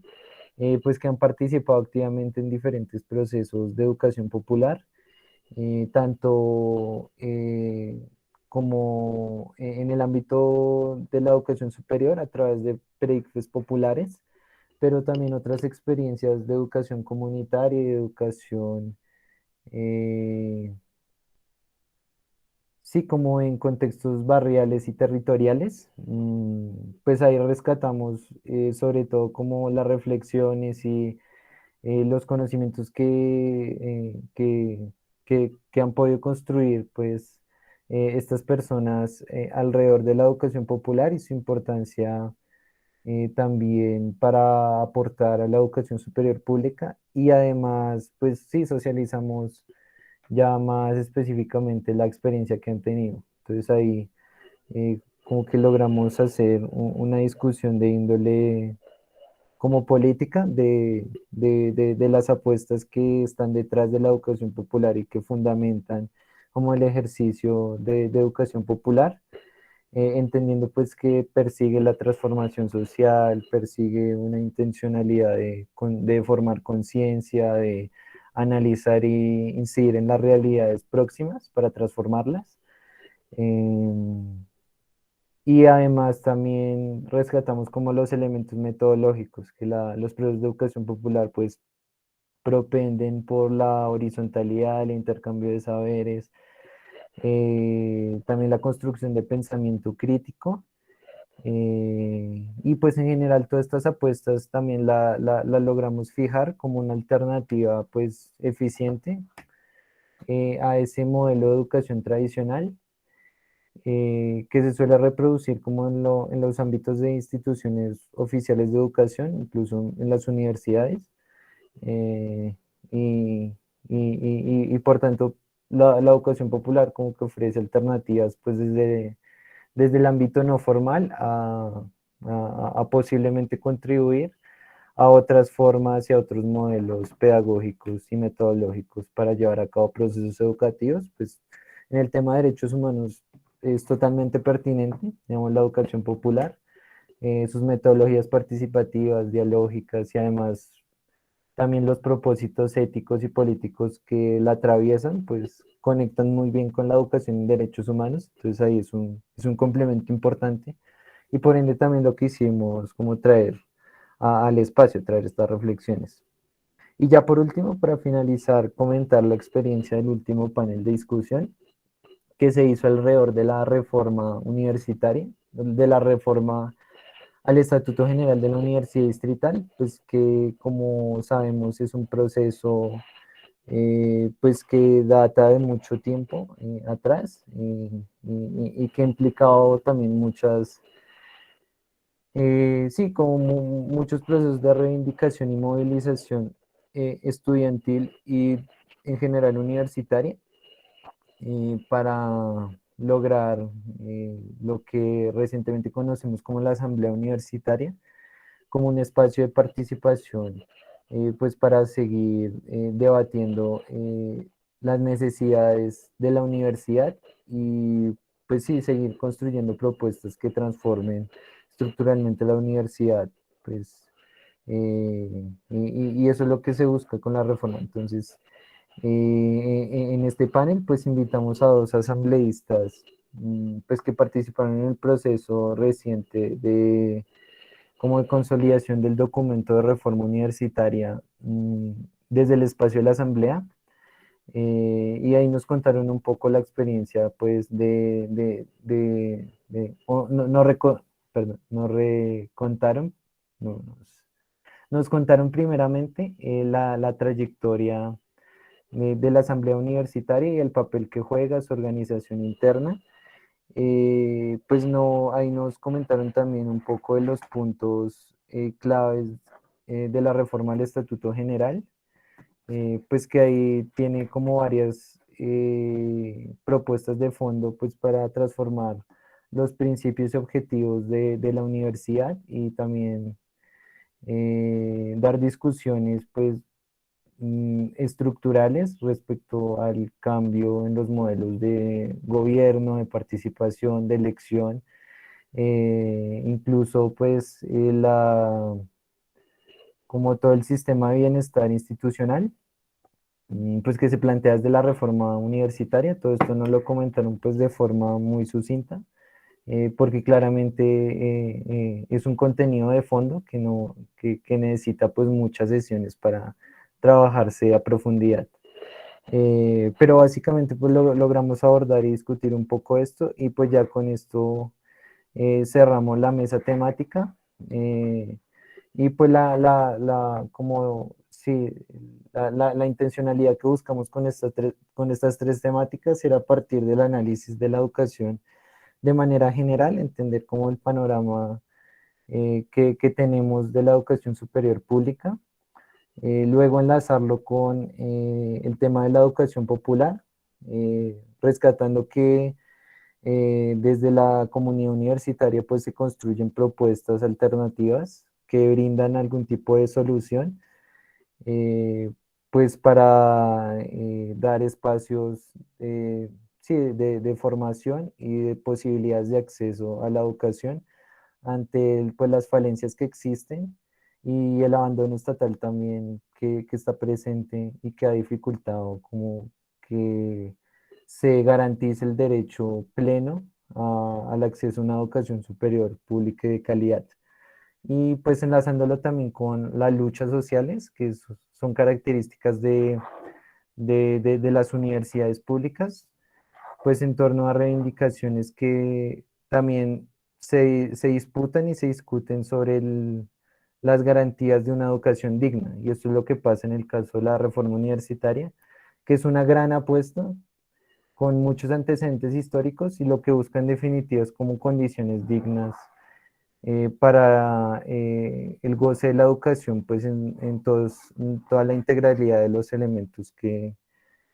pues que han participado activamente en diferentes procesos de educación popular, tanto como en el ámbito de la educación superior a través de proyectos populares, pero también otras experiencias de educación comunitaria y de educación, sí, como en contextos barriales y territoriales. Pues ahí rescatamos sobre todo como las reflexiones y los conocimientos que han podido construir pues estas personas alrededor de la educación popular y su importancia también para aportar a la educación superior pública y además pues sí socializamos ya más específicamente la experiencia que han tenido. Entonces ahí como que logramos hacer una discusión de índole como política de las apuestas que están detrás de la educación popular y que fundamentan como el ejercicio de educación popular, entendiendo pues que persigue la transformación social, persigue una intencionalidad de formar conciencia, de analizar y incidir en las realidades próximas para transformarlas. Y además también rescatamos como los elementos metodológicos, que los procesos de educación popular pues propenden por la horizontalidad, el intercambio de saberes, también la construcción de pensamiento crítico. Y pues en general todas estas apuestas también la logramos fijar como una alternativa pues eficiente a ese modelo de educación tradicional que se suele reproducir como en los ámbitos de instituciones oficiales de educación, incluso en las universidades, eh, y, y por tanto la educación popular como que ofrece alternativas pues desde el ámbito no formal a posiblemente contribuir a otras formas y a otros modelos pedagógicos y metodológicos para llevar a cabo procesos educativos, pues en el tema de derechos humanos es totalmente pertinente, digamos, la educación popular, sus metodologías participativas, dialógicas y además también los propósitos éticos y políticos que la atraviesan, pues conectan muy bien con la educación en derechos humanos, entonces ahí es un complemento importante y por ende también lo que hicimos como traer al espacio, traer estas reflexiones. Y ya por último, para finalizar, comentar la experiencia del último panel de discusión que se hizo alrededor de la reforma universitaria, de la reforma al Estatuto General de la Universidad Distrital, pues que como sabemos es un proceso pues que data de mucho tiempo atrás y que ha implicado también muchas, sí, como muchos procesos de reivindicación y movilización estudiantil y en general universitaria para lograr lo que recientemente conocemos como la Asamblea Universitaria, como un espacio de participación, pues para seguir debatiendo las necesidades de la universidad y pues sí, seguir construyendo propuestas que transformen estructuralmente la universidad, pues, y eso es lo que se busca con la reforma. Entonces, en este panel, pues invitamos a dos asambleístas, pues que participaron en el proceso reciente de como de consolidación del documento de reforma universitaria desde el espacio de la asamblea. Y ahí nos contaron un poco la experiencia, pues, no, perdón, nos recontaron, no, nos contaron primeramente la trayectoria de la asamblea universitaria y el papel que juega su organización interna. Pues no, ahí nos comentaron también un poco de los puntos claves de la reforma al Estatuto General, pues que ahí tiene como varias propuestas de fondo pues para transformar los principios y objetivos de la universidad y también dar discusiones pues estructurales respecto al cambio en los modelos de gobierno, de participación, de elección, incluso pues como todo el sistema de bienestar institucional, pues que se plantea desde la reforma universitaria. Todo esto nos lo comentaron pues de forma muy sucinta. Porque claramente es un contenido de fondo que, no, que necesita pues muchas sesiones para trabajarse a profundidad. Pero básicamente pues logramos abordar y discutir un poco esto y pues ya con esto cerramos la mesa temática y pues como sí, la intencionalidad que buscamos con estas tres temáticas era a partir del análisis de la educación de manera general, entender cómo el panorama que tenemos de la educación superior pública, luego enlazarlo con el tema de la educación popular, rescatando que desde la comunidad universitaria pues se construyen propuestas alternativas que brindan algún tipo de solución, eh, pues para dar espacios sí, de formación y de posibilidades de acceso a la educación ante pues, las falencias que existen y el abandono estatal también que está presente y que ha dificultado como que se garantice el derecho pleno al acceso a una educación superior pública y de calidad. Y pues enlazándolo también con las luchas sociales, que son características de las universidades públicas, pues en torno a reivindicaciones que también se disputan y se discuten sobre las garantías de una educación digna. Y esto es lo que pasa en el caso de la reforma universitaria, que es una gran apuesta con muchos antecedentes históricos y lo que busca en definitiva es como condiciones dignas para el goce de la educación, pues en toda la integralidad de los elementos que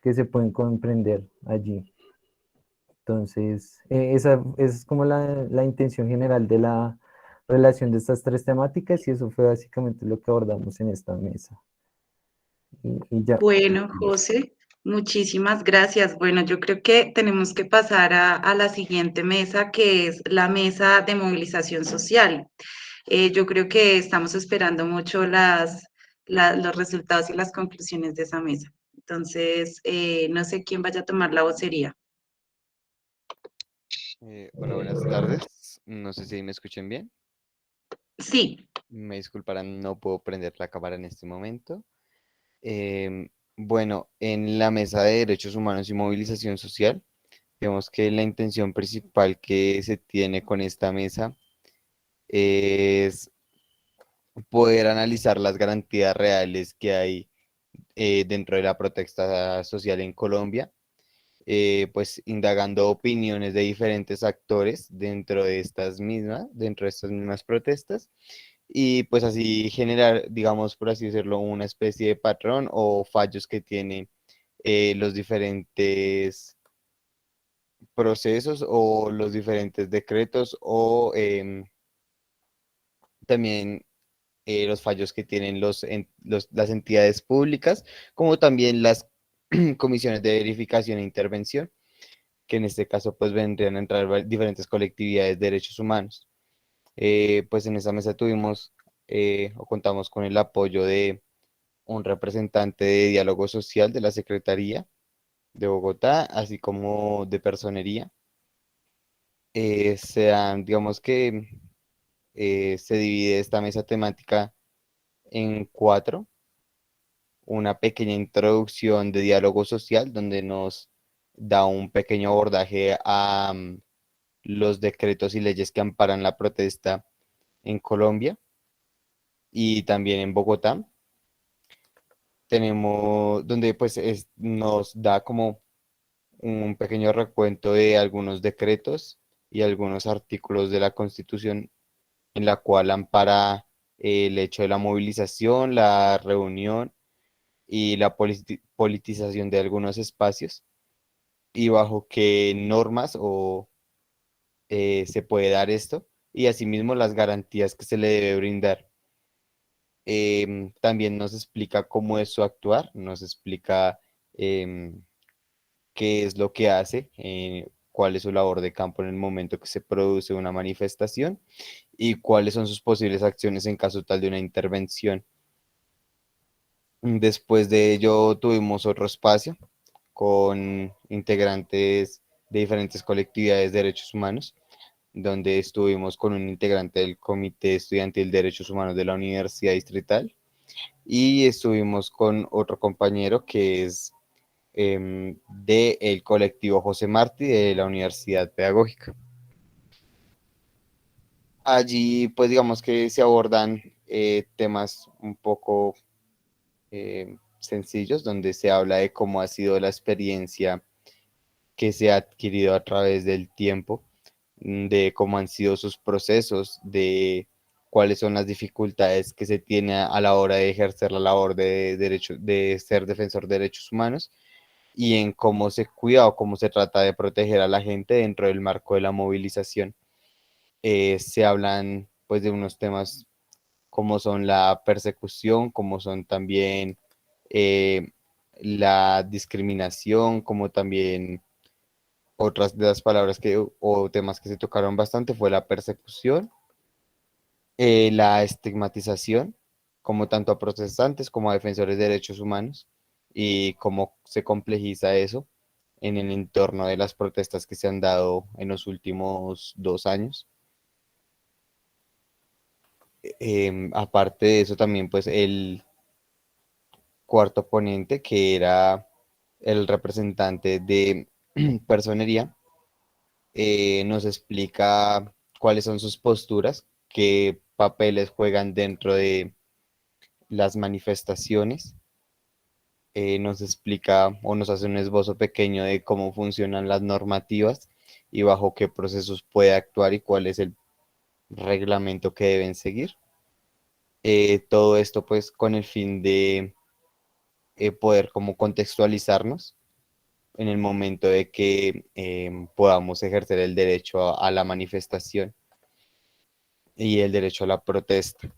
se pueden comprender allí. Entonces, esa es como la intención general de la relación de estas tres temáticas y eso fue básicamente lo que abordamos en esta mesa. Y ya. Bueno, José, muchísimas gracias. Bueno, yo creo que tenemos que pasar a la siguiente mesa, que es la mesa de movilización social. Yo creo que estamos esperando mucho los resultados y las conclusiones de esa mesa. Entonces, no sé quién vaya a tomar la vocería. Hola, buenas tardes. No sé si me escuchen bien. Sí, Me disculparán, no puedo prender la cámara en este momento. Bueno, en la mesa de derechos humanos y movilización social, vemos que la intención principal que se tiene con esta mesa es poder analizar las garantías reales que hay dentro de la protesta social en Colombia, pues indagando opiniones de diferentes actores dentro de estas mismas protestas, y pues así generar, digamos, por así decirlo, una especie de patrón o fallos que tienen los diferentes procesos o los diferentes decretos o también los fallos que tienen las entidades públicas, como también las comisiones de verificación e intervención, que en este caso pues vendrían a entrar diferentes colectividades de derechos humanos. Pues en esa mesa tuvimos o contamos con el apoyo de un representante de diálogo social de la Secretaría de Bogotá, así como de personería. Digamos que se divide esta mesa temática en cuatro: una pequeña introducción de diálogo social, donde nos da un pequeño abordaje a los decretos y leyes que amparan la protesta en Colombia y también en Bogotá. Tenemos donde pues nos da como un pequeño recuento de algunos decretos y algunos artículos de la Constitución en la cual ampara el hecho de la movilización, la reunión y la politización de algunos espacios, y bajo qué normas se puede dar esto, y asimismo las garantías que se le debe brindar. También nos explica cómo es su actuar, nos explica em, qué es lo que hace, cuál es su labor de campo en el momento que se produce una manifestación y cuáles son sus posibles acciones en caso tal de una intervención. Después de ello tuvimos otro espacio con integrantes de diferentes colectividades de derechos humanos, donde estuvimos con un integrante del Comité Estudiantil de Derechos Humanos de la Universidad Distrital y estuvimos con otro compañero que es del colectivo José Martí de la Universidad Pedagógica. Allí, pues digamos que se abordan temas un poco sencillos, donde se habla de cómo ha sido la experiencia que se ha adquirido a través del tiempo, de cómo han sido sus procesos, de cuáles son las dificultades que se tiene a la hora de ejercer la labor de ser defensor de derechos humanos, y en cómo se cuida o cómo se trata de proteger a la gente dentro del marco de la movilización. Se hablan pues de unos temas como son la persecución, como son también eh, la discriminación, como también otras de las palabras o temas que se tocaron bastante fue la persecución, la estigmatización, como tanto a protestantes como a defensores de derechos humanos, y cómo se complejiza eso en el entorno de las protestas que se han dado en los últimos 2 años. Aparte de eso, también pues el cuarto ponente, que era el representante de personería, nos explica cuáles son sus posturas, qué papeles juegan dentro de las manifestaciones. Nos explica o nos hace un esbozo pequeño de cómo funcionan las normativas y bajo qué procesos puede actuar y cuál es el reglamento que deben seguir. Todo esto pues con el fin de poder como contextualizarnos en el momento de que podamos ejercer el derecho a la manifestación y el derecho a la protesta.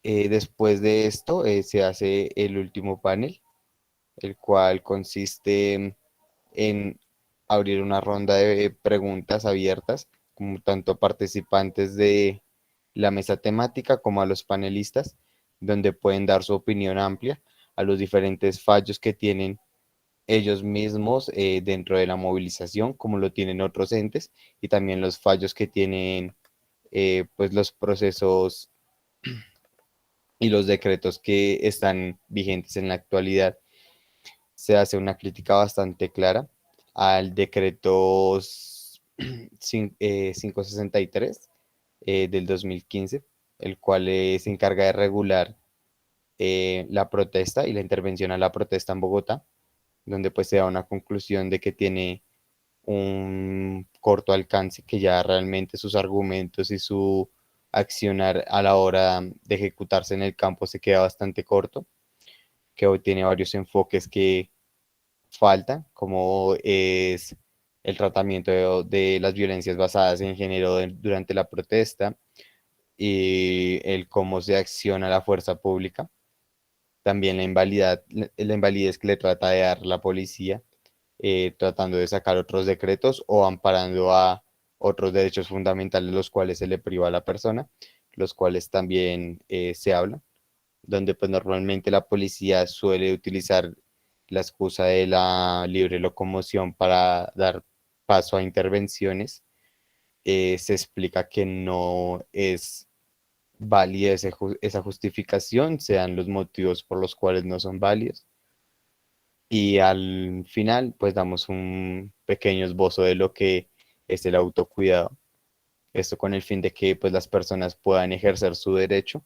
Después de esto se hace el último panel, el cual consiste en abrir una ronda de preguntas abiertas, como tanto a participantes de la mesa temática como a los panelistas, donde pueden dar su opinión amplia a los diferentes fallos que tienen ellos mismos dentro de la movilización, como lo tienen otros entes, y también los fallos que tienen pues los procesos y los decretos que están vigentes en la actualidad, se hace una crítica bastante clara al decreto 563 del 2015, el cual se encarga de regular la protesta y la intervención a la protesta en Bogotá, donde pues se da una conclusión de que tiene un corto alcance, que ya realmente sus argumentos y su accionar a la hora de ejecutarse en el campo se queda bastante corto, que hoy tiene varios enfoques que faltan, como es el tratamiento de las violencias basadas en género durante la protesta y el cómo se acciona la fuerza pública, también la invalidez que le trata de dar la policía, tratando de sacar otros decretos o amparando a otros derechos fundamentales los cuales se le priva a la persona, los cuales también se hablan, donde pues normalmente la policía suele utilizar la excusa de la libre locomoción para dar paso a intervenciones. Se explica que no es válida esa justificación, sean los motivos por los cuales no son válidos. Y al final, pues damos un pequeño esbozo de lo que es el autocuidado. Esto con el fin de que pues las personas puedan ejercer su derecho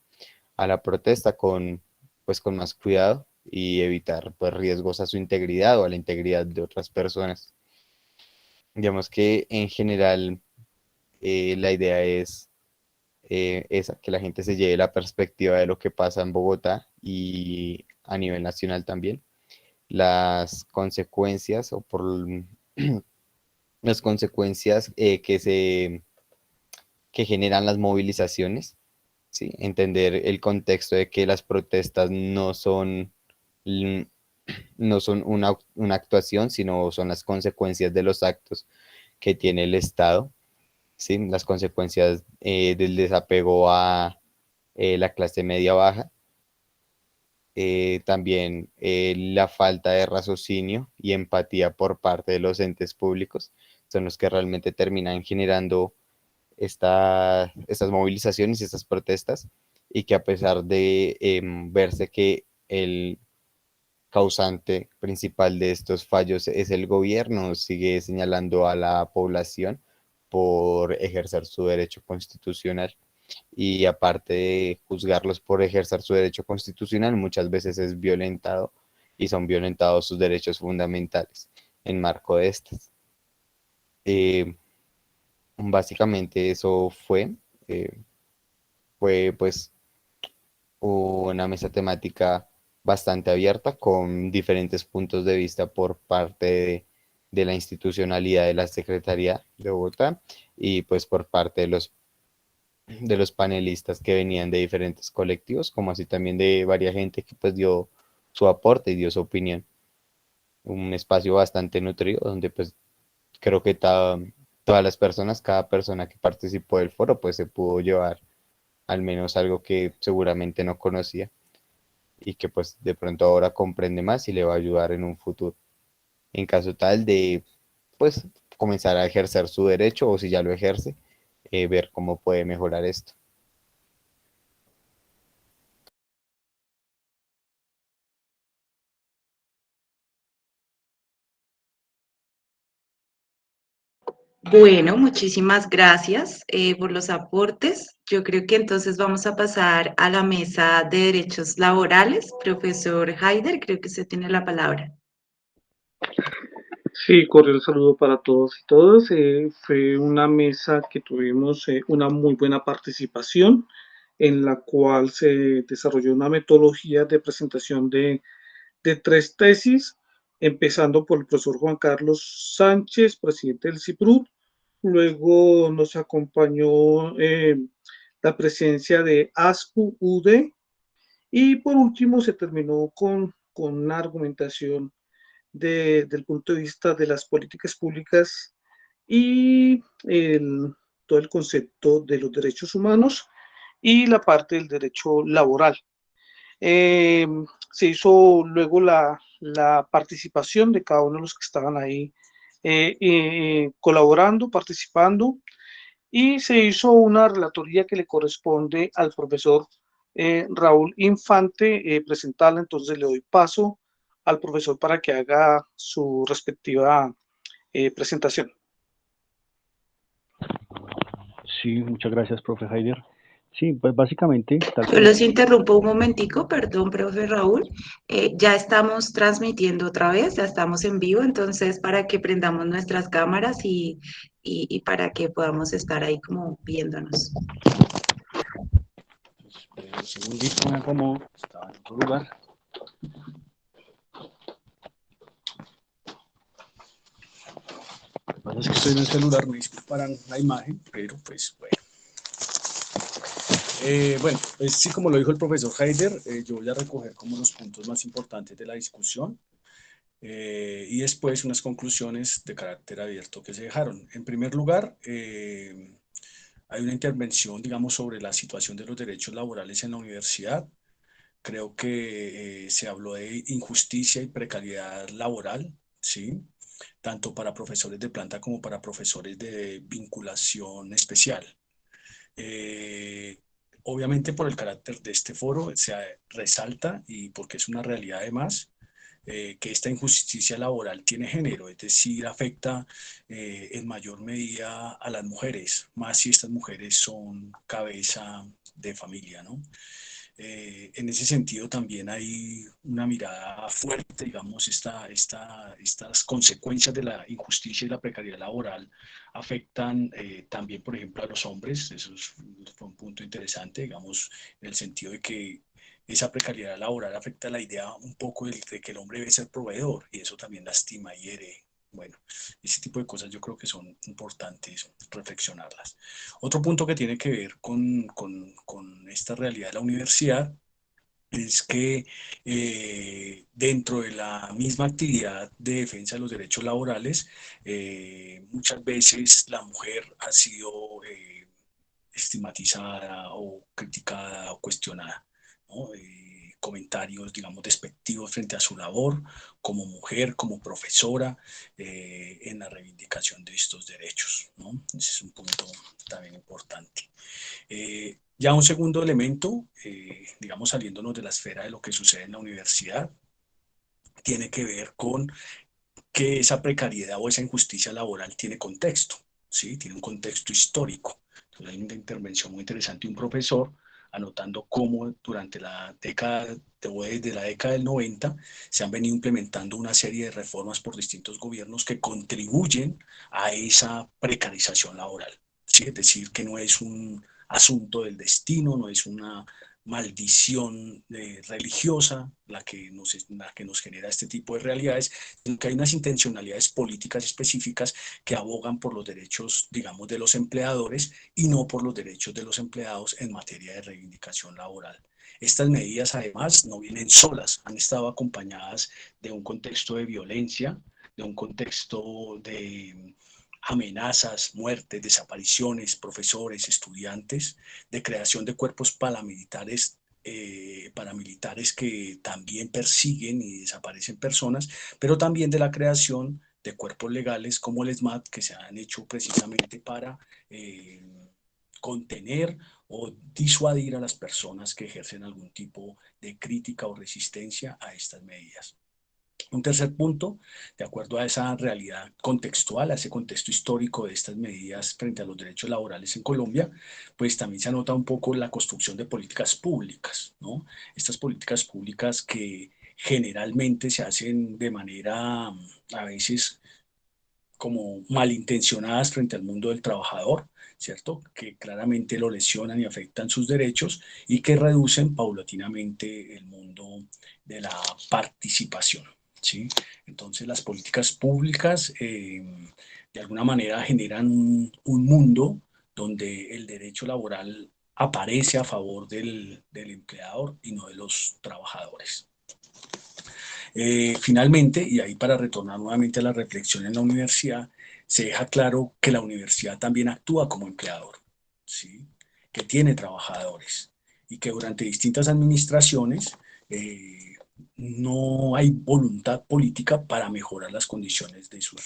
a la protesta pues con más cuidado y evitar pues riesgos a su integridad o a la integridad de otras personas. Digamos que en general la idea es esa, que la gente se lleve la perspectiva de lo que pasa en Bogotá y a nivel nacional también, las consecuencias o por las consecuencias que generan las movilizaciones, ¿sí? Entender el contexto de que las protestas no son una actuación, sino son las consecuencias de los actos que tiene el Estado, ¿sí? Las consecuencias del desapego a la clase media baja, también la falta de raciocinio y empatía por parte de los entes públicos son los que realmente terminan generando estas movilizaciones y estas protestas, y que a pesar de verse que el causante principal de estos fallos es el gobierno, sigue señalando a la población por ejercer su derecho constitucional. Y aparte de juzgarlos por ejercer su derecho constitucional, muchas veces es violentado y son violentados sus derechos fundamentales en marco de estas. Eh, Básicamente eso eh, fue pues una mesa temática bastante abierta con diferentes puntos de vista por parte de la institucionalidad de la Secretaría de Bogotá y pues por parte de los panelistas que venían de diferentes colectivos, como así también de varias gente que pues dio su aporte y dio su opinión. Un espacio bastante nutrido donde pues creo que todas las personas, cada persona que participó del foro pues se pudo llevar al menos algo que seguramente no conocía y que pues de pronto ahora comprende más y le va a ayudar en un futuro. En caso tal de pues comenzar a ejercer su derecho, o si ya lo ejerce, ver cómo puede mejorar esto. Bueno, muchísimas gracias por los aportes. Yo creo que entonces vamos a pasar a la mesa de derechos laborales. Profesor Haider, creo que usted tiene la palabra. Sí, cordial saludo para todos y todas. Fue una mesa que tuvimos una muy buena participación, en la cual se desarrolló una metodología de presentación de tres tesis, empezando por el profesor Juan Carlos Sánchez, presidente del CIPRUT. Luego nos acompañó la presencia de ASCU UD, y por último se terminó con una argumentación del punto de vista de las políticas públicas y todo el concepto de los derechos humanos y la parte del derecho laboral. Eh, Se hizo luego la participación de cada uno de los que estaban ahí colaborando, participando, y se hizo una relatoría que le corresponde al profesor Raúl Infante, presentarla. Entonces le doy paso al profesor para que haga su respectiva presentación. Sí, muchas gracias, profe Haider. Sí, pues básicamente, tal Yo como... los interrumpo un momentico, perdón, profe Raúl. Ya estamos transmitiendo otra vez, ya estamos en vivo, entonces para que prendamos nuestras cámaras y para que podamos estar ahí como viéndonos. Un segundito, me acomodo, estaba en otro lugar. Lo que pasa es que estoy en el celular, me disculparán la imagen, pero pues bueno. Bueno, pues sí, como lo dijo el profesor Haider, yo voy a recoger como los puntos más importantes de la discusión y después unas conclusiones de carácter abierto que se dejaron. En primer lugar, hay una intervención, digamos, sobre la situación de los derechos laborales en la universidad. Creo que se habló de injusticia y precariedad laboral, ¿sí? Tanto para profesores de planta como para profesores de vinculación especial. Eh, Obviamente por el carácter de este foro se resalta y porque es una realidad además que esta injusticia laboral tiene género, es decir, afecta en mayor medida a las mujeres, más si estas mujeres son cabeza de familia, ¿no? En ese sentido también hay una mirada fuerte, digamos, estas consecuencias de la injusticia y la precariedad laboral afectan también, por ejemplo, a los hombres. Fue un punto interesante, digamos, en el sentido de que esa precariedad laboral afecta la idea un poco de que el hombre debe ser proveedor y eso también lastima y hiere. Bueno, ese tipo de cosas yo creo que son importantes reflexionarlas. Otro punto que tiene que ver con esta realidad de la universidad es que dentro de la misma actividad de defensa de los derechos laborales, muchas veces la mujer ha sido estigmatizada o criticada o cuestionada, ¿no? Comentarios, digamos, despectivos frente a su labor como mujer, como profesora, en la reivindicación de estos derechos, ¿no? Ese es un punto también importante. Ya un segundo elemento, digamos, saliéndonos de la esfera de lo que sucede en la universidad, tiene que ver con que esa precariedad o esa injusticia laboral tiene contexto, ¿sí? Tiene un contexto histórico. Entonces hay una intervención muy interesante de un profesor anotando cómo durante la década, o desde la década del 90, se han venido implementando una serie de reformas por distintos gobiernos que contribuyen a esa precarización laboral, ¿sí? Es decir, que no es un asunto del destino, no es una maldición religiosa la que nos genera este tipo de realidades, sino que hay unas intencionalidades políticas específicas que abogan por los derechos, digamos, de los empleadores y no por los derechos de los empleados en materia de reivindicación laboral. Estas medidas, además, no vienen solas, han estado acompañadas de un contexto de violencia, de un contexto de amenazas, muertes, desapariciones, profesores, estudiantes, de creación de cuerpos paramilitares que también persiguen y desaparecen personas, pero también de la creación de cuerpos legales como el SMAT, que se han hecho precisamente para contener o disuadir a las personas que ejercen algún tipo de crítica o resistencia a estas medidas. Un tercer punto, de acuerdo a esa realidad contextual, a ese contexto histórico de estas medidas frente a los derechos laborales en Colombia, pues también se anota un poco la construcción de políticas públicas, ¿no? Estas políticas públicas que generalmente se hacen de manera a veces como malintencionadas frente al mundo del trabajador, ¿cierto? Que claramente lo lesionan y afectan sus derechos y que reducen paulatinamente el mundo de la participación, ¿sí? Entonces las políticas públicas de alguna manera generan un mundo donde el derecho laboral aparece a favor del empleador y no de los trabajadores. Finalmente, y ahí para retornar nuevamente a la reflexión en la universidad, se deja claro que la universidad también actúa como empleador, ¿sí? Que tiene trabajadores y que durante distintas administraciones no hay voluntad política para mejorar las condiciones de sus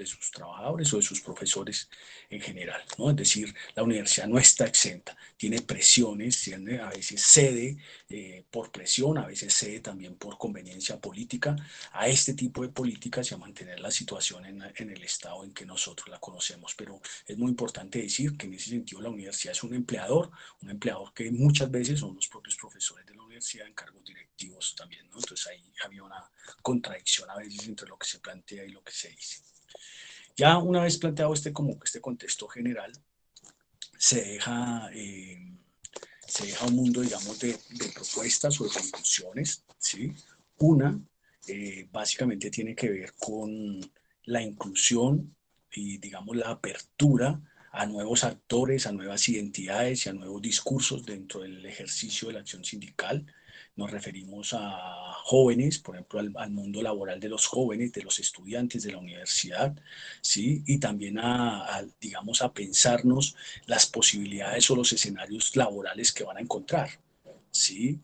sus trabajadores o de sus profesores en general, ¿no? Es decir, la universidad no está exenta, tiene presiones, tiene, a veces cede por presión, a veces cede también por conveniencia política a este tipo de políticas y a mantener la situación en el estado en que nosotros la conocemos. Pero es muy importante decir que en ese sentido la universidad es un empleador que muchas veces son los propios profesores de la universidad en cargos directivos también, ¿no? Entonces ahí había una contradicción a veces entre lo que se plantea y lo que se dice. Ya una vez planteado este contexto general, se deja un mundo, digamos, de propuestas o de conclusiones, ¿sí? Una, básicamente tiene que ver con la inclusión y, digamos, la apertura a nuevos actores, a nuevas identidades y a nuevos discursos dentro del ejercicio de la acción sindical. Nos referimos a jóvenes, por ejemplo, al mundo laboral de los jóvenes, de los estudiantes de la universidad, ¿sí? Y también digamos, a pensarnos las posibilidades o los escenarios laborales que van a encontrar, ¿sí?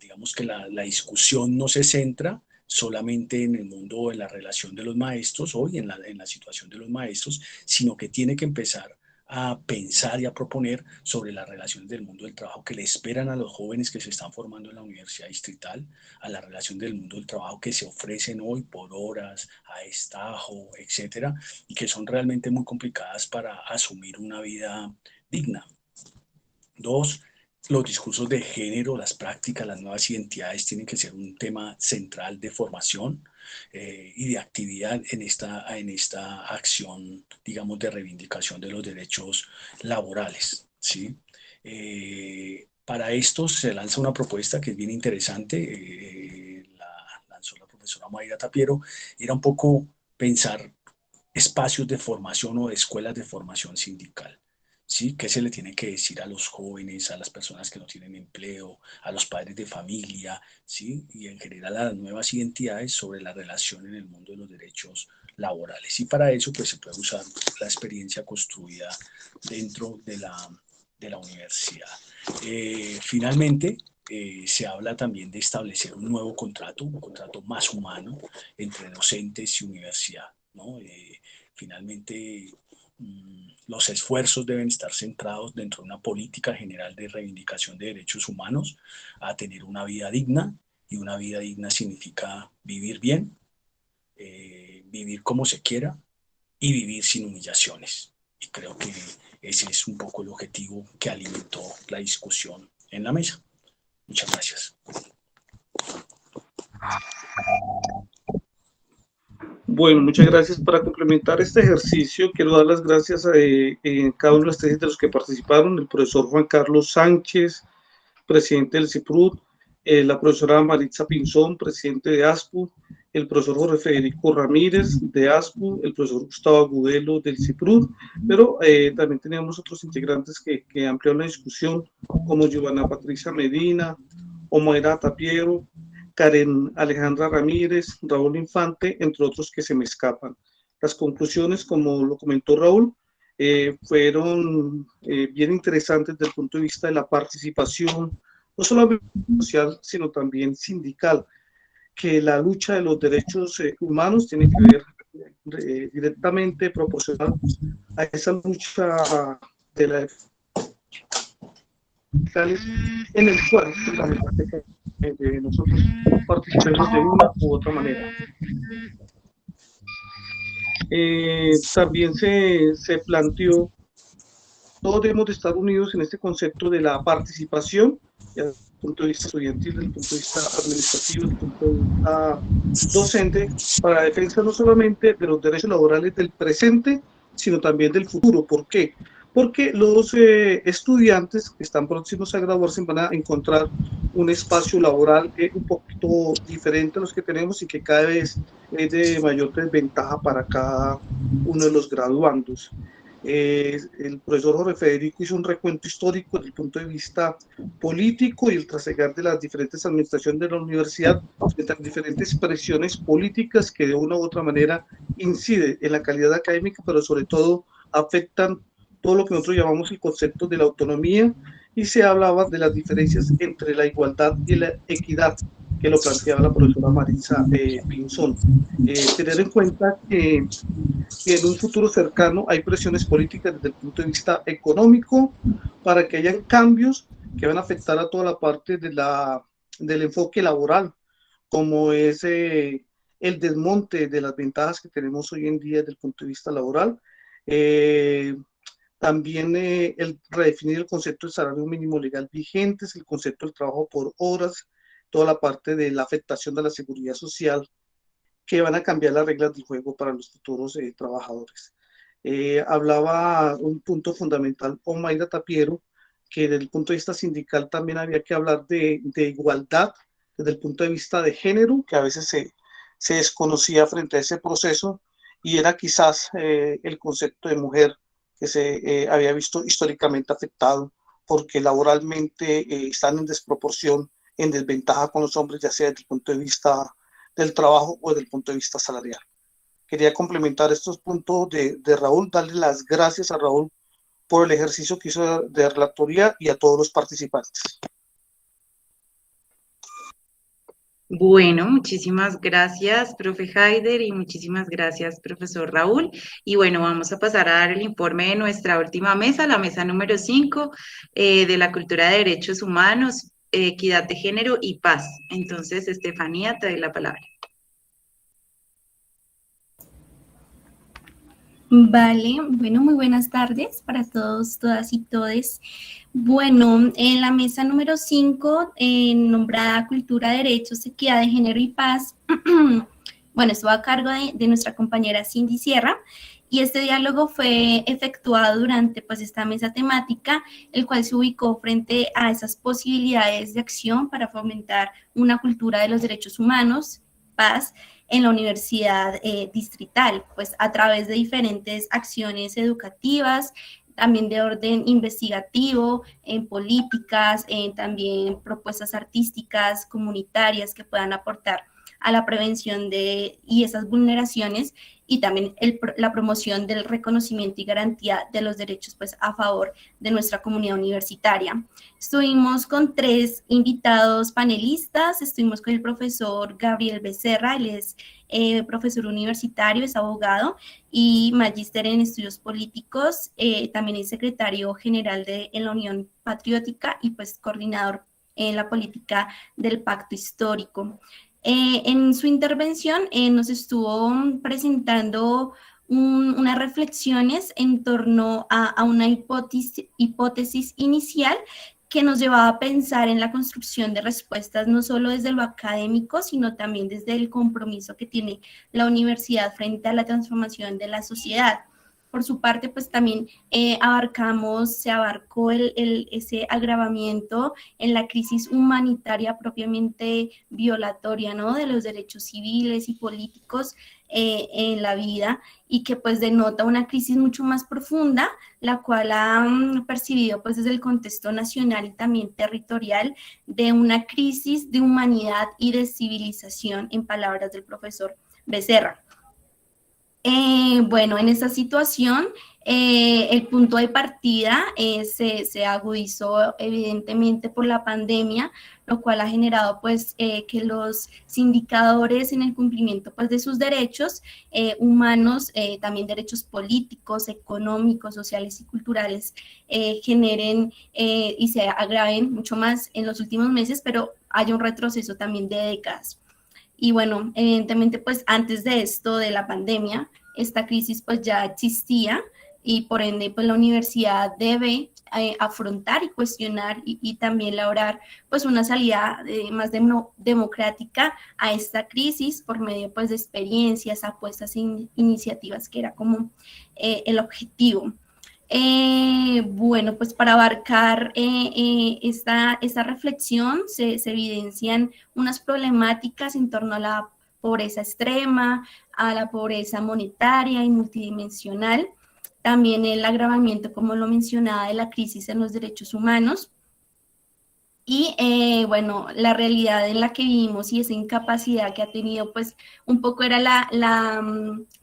Digamos que la discusión no se centra solamente en el mundo, en la relación de los maestros, hoy en la situación de los maestros, sino que tiene que empezar a pensar y a proponer sobre las relaciones del mundo del trabajo que le esperan a los jóvenes que se están formando en la universidad distrital, a la relación del mundo del trabajo que se ofrecen hoy por horas, a destajo, etcétera, y que son realmente muy complicadas para asumir una vida digna. Dos, los discursos de género, las prácticas, las nuevas identidades tienen que ser un tema central de formación y de actividad en esta acción, digamos, de reivindicación de los derechos laborales, ¿sí? Para esto se lanza una propuesta que es bien interesante, la lanzó la profesora Mayra Tapiero, era un poco pensar espacios de formación o de escuelas de formación sindical. ¿Sí? ¿Qué se le tiene que decir a los jóvenes, a las personas que no tienen empleo, a los padres de familia, ¿sí? Y en general a las nuevas identidades sobre la relación en el mundo de los derechos laborales? Y para eso pues se puede usar la experiencia construida dentro de la universidad. Finalmente, se habla también de establecer un nuevo contrato, un contrato más humano entre docentes y universidad, ¿no? Finalmente, los esfuerzos deben estar centrados dentro de una política general de reivindicación de derechos humanos a tener una vida digna, y una vida digna significa vivir bien, vivir como se quiera y vivir sin humillaciones. Y creo que ese es un poco el objetivo que alimentó la discusión en la mesa. Muchas gracias. Bueno, muchas gracias. Para complementar este ejercicio, quiero dar las gracias a cada uno de los tesis de los que participaron: el profesor Juan Carlos Sánchez, presidente del CIPRUD, la profesora Maritza Pinzón, presidente de ASPU, el profesor Jorge Federico Ramírez de ASPU, el profesor Gustavo Agudelo del CIPRUD, pero también teníamos otros integrantes que ampliaron la discusión, como Giovanna Patricia Medina, Omaira Tapiero, Karen Alejandra Ramírez, Raúl Infante, entre otros que se me escapan. Las conclusiones, como lo comentó Raúl, fueron bien interesantes desde el punto de vista de la participación, no solamente social, sino también sindical, que la lucha de los derechos humanos tiene que ver directamente proporcional a esa lucha de la en el cual nosotros participemos de una u otra manera. También se planteó, todos debemos de estar unidos en este concepto de la participación, desde el punto de vista estudiantil, desde el punto de vista administrativo, desde el punto de vista docente, para la defensa no solamente de los derechos laborales del presente, sino también del futuro. ¿Por qué? Porque los estudiantes que están próximos a graduarse van a encontrar un espacio laboral un poquito diferente a los que tenemos y que cada vez es de mayor desventaja para cada uno de los graduandos. El profesor Jorge Federico hizo un recuento histórico desde el punto de vista político y el trasegar de las diferentes administraciones de la universidad, de las diferentes presiones políticas que de una u otra manera inciden en la calidad académica, pero sobre todo afectan todo lo que nosotros llamamos el concepto de la autonomía, y se hablaba de las diferencias entre la igualdad y la equidad. que lo planteaba la profesora Marisa Pinzón. Tener en cuenta que en un futuro cercano hay presiones políticas desde el punto de vista económico para que hayan cambios que van a afectar a toda la parte del enfoque laboral, como es el desmonte de las ventajas que tenemos hoy en día desde el punto de vista laboral. También el redefinir el concepto de salario mínimo legal vigente, el concepto del trabajo por horas, toda la parte de la afectación de la seguridad social, que van a cambiar las reglas del juego para los futuros trabajadores. Hablaba un punto fundamental Omaira Tapiero, que desde el punto de vista sindical también había que hablar de igualdad desde el punto de vista de género, que a veces se desconocía frente a ese proceso, y era quizás el concepto de mujer que se había visto históricamente afectado, porque laboralmente están en desproporción, en desventaja con los hombres, ya sea desde el punto de vista del trabajo o desde el punto de vista salarial. Quería complementar estos puntos de Raúl, darle las gracias a Raúl por el ejercicio que hizo de relatoría y a todos los participantes. Bueno, muchísimas gracias, profe Haider, y muchísimas gracias, profesor Raúl. Y bueno, vamos a pasar a dar el informe de nuestra última mesa, la mesa número 5, de la cultura de derechos humanos, equidad de género y paz. Entonces, Estefanía, te doy la palabra. Vale, bueno, muy buenas tardes para todos, todas y todes. Bueno, en la mesa número 5, nombrada Cultura, Derechos, Equidad de Género y Paz, bueno, estuvo a cargo de nuestra compañera Cindy Sierra, y este diálogo fue efectuado durante pues esta mesa temática, el cual se ubicó frente a esas posibilidades de acción para fomentar una cultura de los derechos humanos, paz, en la universidad distrital, pues a través de diferentes acciones educativas, también de orden investigativo, en políticas, también propuestas artísticas, comunitarias que puedan aportar a la prevención y esas vulneraciones, y también la promoción del reconocimiento y garantía de los derechos pues, a favor de nuestra comunidad universitaria. Estuvimos con 3 invitados panelistas, estuvimos con el profesor Gabriel Becerra, él es profesor universitario, es abogado y magíster en estudios políticos, también es secretario general en la Unión Patriótica y pues coordinador en la política del Pacto Histórico. En su intervención nos estuvo presentando unas reflexiones en torno a una hipótesis inicial que nos llevaba a pensar en la construcción de respuestas no solo desde lo académico, sino también desde el compromiso que tiene la universidad frente a la transformación de la sociedad. Por su parte, pues también se abarcó ese agravamiento en la crisis humanitaria propiamente violatoria, ¿no?, de los derechos civiles y políticos en la vida, y que pues denota una crisis mucho más profunda, la cual ha percibido pues desde el contexto nacional y también territorial de una crisis de humanidad y de civilización, en palabras del profesor Becerra. Bueno, en esta situación, el punto de partida se agudizó evidentemente por la pandemia, lo cual ha generado pues que los indicadores en el cumplimiento pues de sus derechos humanos, también derechos políticos, económicos, sociales y culturales generen y se agraven mucho más en los últimos meses, pero hay un retroceso también de décadas. Y bueno, evidentemente, pues antes de esto, de la pandemia, esta crisis pues ya existía y por ende, pues la universidad debe afrontar y cuestionar y también lograr pues una salida más democrática a esta crisis por medio pues de experiencias, apuestas e iniciativas, que era como el objetivo. Bueno, pues para abarcar esta reflexión se evidencian unas problemáticas en torno a la pobreza extrema, a la pobreza monetaria y multidimensional, también el agravamiento, como lo mencionaba, de la crisis en los derechos humanos, y bueno, la realidad en la que vivimos y esa incapacidad que ha tenido, pues un poco era la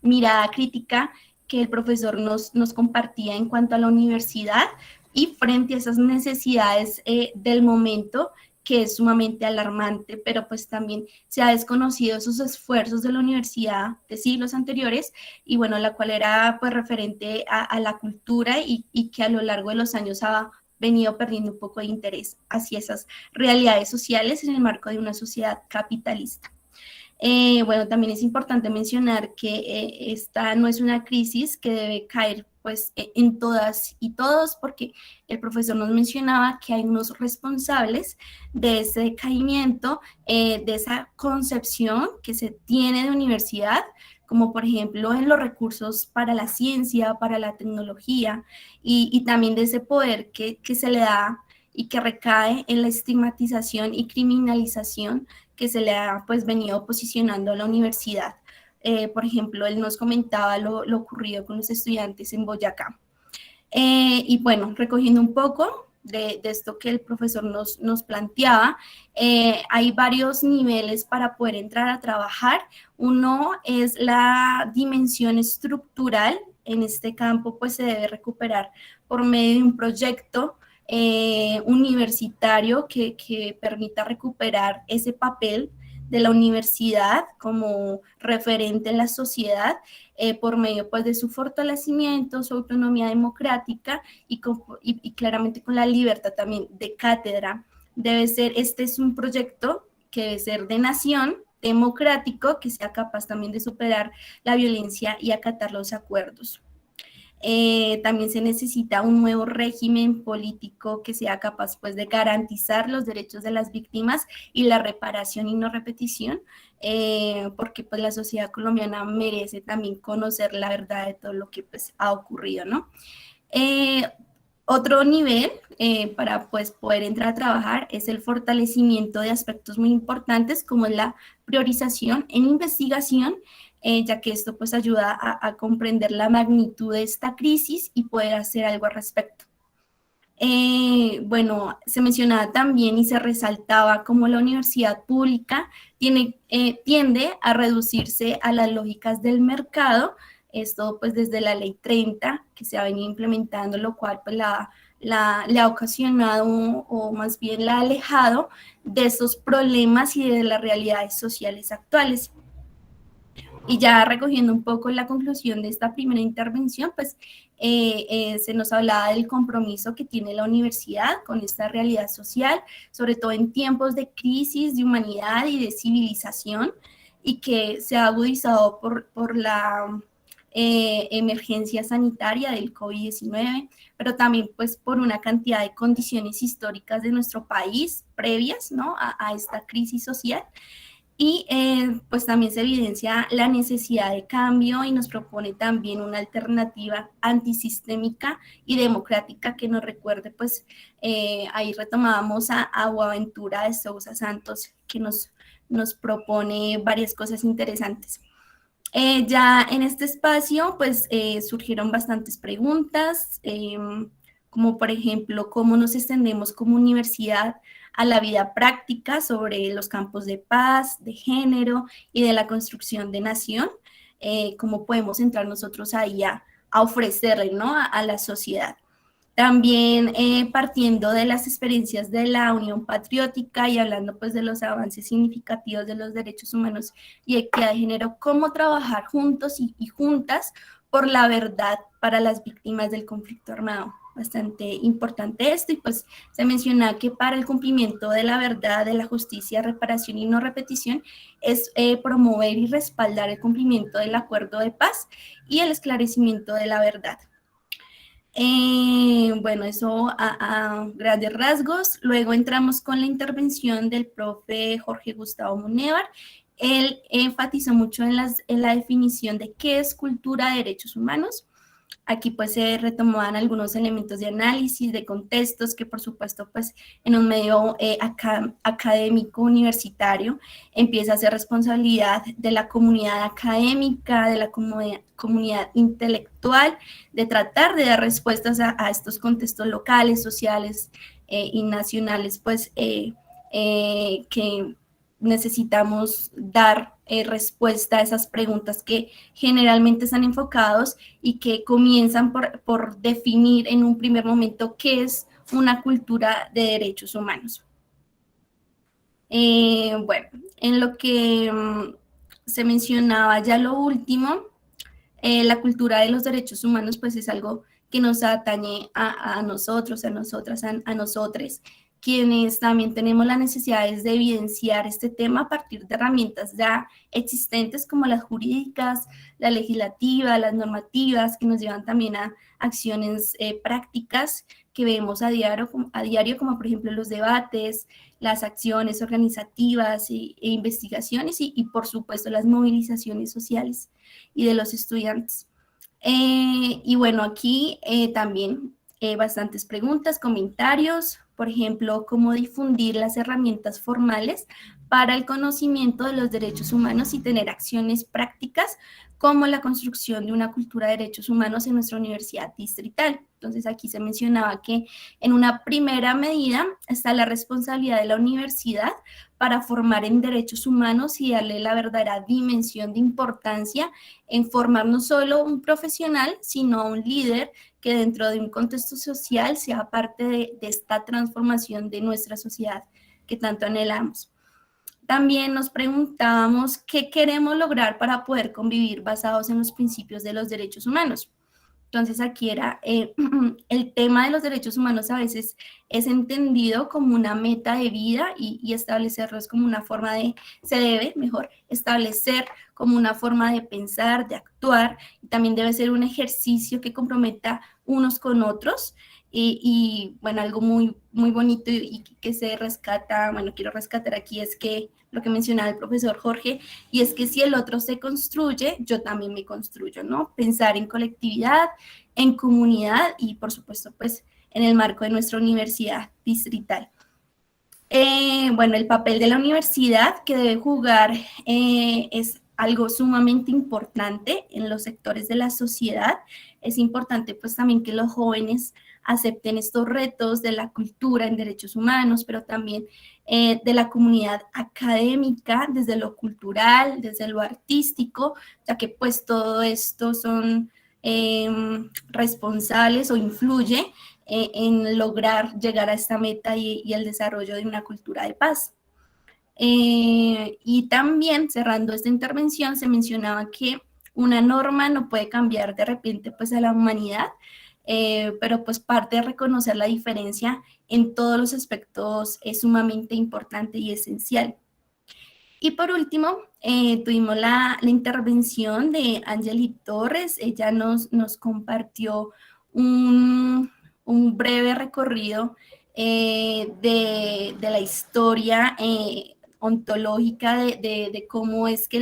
mirada crítica que el profesor nos compartía en cuanto a la universidad y frente a esas necesidades del momento que es sumamente alarmante, pero pues también se ha desconocido esos esfuerzos de la universidad de siglos anteriores y bueno, la cual era pues referente a la cultura y que a lo largo de los años ha venido perdiendo un poco de interés hacia esas realidades sociales en el marco de una sociedad capitalista. Bueno, también es importante mencionar que esta no es una crisis que debe caer pues en todas y todos, porque el profesor nos mencionaba que hay unos responsables de ese decaimiento, de esa concepción que se tiene de universidad, como por ejemplo en los recursos para la ciencia, para la tecnología, y también de ese poder que se le da y que recae en la estigmatización y criminalización que se le ha pues venido posicionando a la universidad. Por ejemplo, él nos comentaba lo ocurrido con los estudiantes en Boyacá. Y bueno, recogiendo un poco de esto que el profesor nos planteaba, hay varios niveles para poder entrar a trabajar. Uno es la dimensión estructural. En este campo pues se debe recuperar por medio de un proyecto universitario que permita recuperar ese papel de la universidad como referente en la sociedad por medio pues, de su fortalecimiento, su autonomía democrática y claramente con la libertad también de cátedra. Este es un proyecto que debe ser de nación, democrático, que sea capaz también de superar la violencia y acatar los acuerdos. También se necesita un nuevo régimen político que sea capaz pues, de garantizar los derechos de las víctimas y la reparación y no repetición, porque pues, la sociedad colombiana merece también conocer la verdad de todo lo que pues, ha ocurrido, ¿no? Otro nivel para pues, poder entrar a trabajar es el fortalecimiento de aspectos muy importantes como la priorización en investigación, ya que esto pues ayuda a comprender la magnitud de esta crisis y poder hacer algo al respecto. Bueno, se mencionaba también y se resaltaba cómo la universidad pública tiende a reducirse a las lógicas del mercado, esto pues desde la ley 30 que se ha venido implementando, lo cual pues le ha ocasionado o más bien la ha alejado de esos problemas y de las realidades sociales actuales. Y ya recogiendo un poco la conclusión de esta primera intervención, pues se nos hablaba del compromiso que tiene la universidad con esta realidad social, sobre todo en tiempos de crisis, de humanidad y de civilización, y que se ha agudizado por la emergencia sanitaria del COVID-19, pero también pues por una cantidad de condiciones históricas de nuestro país previas, ¿no? a esta crisis social. Y pues también se evidencia la necesidad de cambio y nos propone también una alternativa antisistémica y democrática que nos recuerde, pues ahí retomábamos a Boaventura de Sousa Santos, que nos propone varias cosas interesantes. Ya en este espacio, pues surgieron bastantes preguntas, como por ejemplo, cómo nos extendemos como universidad a la vida práctica sobre los campos de paz, de género y de la construcción de nación, cómo podemos entrar nosotros ahí a ofrecerle, ¿no? a la sociedad. También partiendo de las experiencias de la Unión Patriótica y hablando pues de los avances significativos de los derechos humanos y equidad de género, cómo trabajar juntos y juntas por la verdad para las víctimas del conflicto armado. Bastante importante esto, y pues se menciona que para el cumplimiento de la verdad, de la justicia, reparación y no repetición, es promover y respaldar el cumplimiento del acuerdo de paz y el esclarecimiento de la verdad. Bueno, eso a grandes rasgos. Luego entramos con la intervención del profe Jorge Gustavo Munévar. Él enfatizó mucho en la definición de qué es cultura de derechos humanos. Aquí pues se retomaban algunos elementos de análisis, de contextos, que por supuesto pues en un medio académico universitario empieza a ser responsabilidad de la comunidad académica, de la comunidad intelectual, de tratar de dar respuestas a estos contextos locales, sociales y nacionales, pues que necesitamos dar respuesta a esas preguntas que generalmente están enfocados y que comienzan por definir en un primer momento qué es una cultura de derechos humanos. Bueno, en lo que se mencionaba ya lo último, la cultura de los derechos humanos pues es algo que nos atañe a nosotros, a nosotras, a nosotres, quienes también tenemos la necesidad de evidenciar este tema a partir de herramientas ya existentes como las jurídicas, la legislativa, las normativas, que nos llevan también a acciones prácticas que vemos a diario, como por ejemplo los debates, las acciones organizativas e investigaciones y por supuesto las movilizaciones sociales y de los estudiantes. Y bueno, aquí también bastantes preguntas, comentarios, por ejemplo, cómo difundir las herramientas formales para el conocimiento de los derechos humanos y tener acciones prácticas como la construcción de una cultura de derechos humanos en nuestra universidad distrital. Entonces aquí se mencionaba que en una primera medida está la responsabilidad de la universidad para formar en derechos humanos y darle la verdadera dimensión de importancia en formar no solo un profesional, sino un líder que dentro de un contexto social sea parte de esta transformación de nuestra sociedad que tanto anhelamos. También nos preguntábamos qué queremos lograr para poder convivir basados en los principios de los derechos humanos. Entonces aquí era el tema de los derechos humanos a veces es entendido como una meta de vida y establecerlos como una forma se debe, mejor, establecer como una forma de pensar, de actuar, y también debe ser un ejercicio que comprometa unos con otros. Y bueno, algo muy, muy bonito y que se rescata, bueno, quiero rescatar aquí es que lo que mencionaba el profesor Jorge, y es que si el otro se construye, yo también me construyo, ¿no? Pensar en colectividad, en comunidad y por supuesto, pues, en el marco de nuestra universidad distrital. Bueno, el papel de la universidad que debe jugar es algo sumamente importante en los sectores de la sociedad. Es importante pues también que los jóvenes acepten estos retos de la cultura en derechos humanos, pero también de la comunidad académica, desde lo cultural, desde lo artístico, ya que pues todo esto son responsables o influye en lograr llegar a esta meta y el desarrollo de una cultura de paz. Y también, cerrando esta intervención, se mencionaba que una norma no puede cambiar de repente pues a la humanidad, pero pues parte de reconocer la diferencia en todos los aspectos es sumamente importante y esencial. Y por último, tuvimos la intervención de Angeli Torres. Ella nos compartió un breve recorrido de la historia ontológica de cómo es que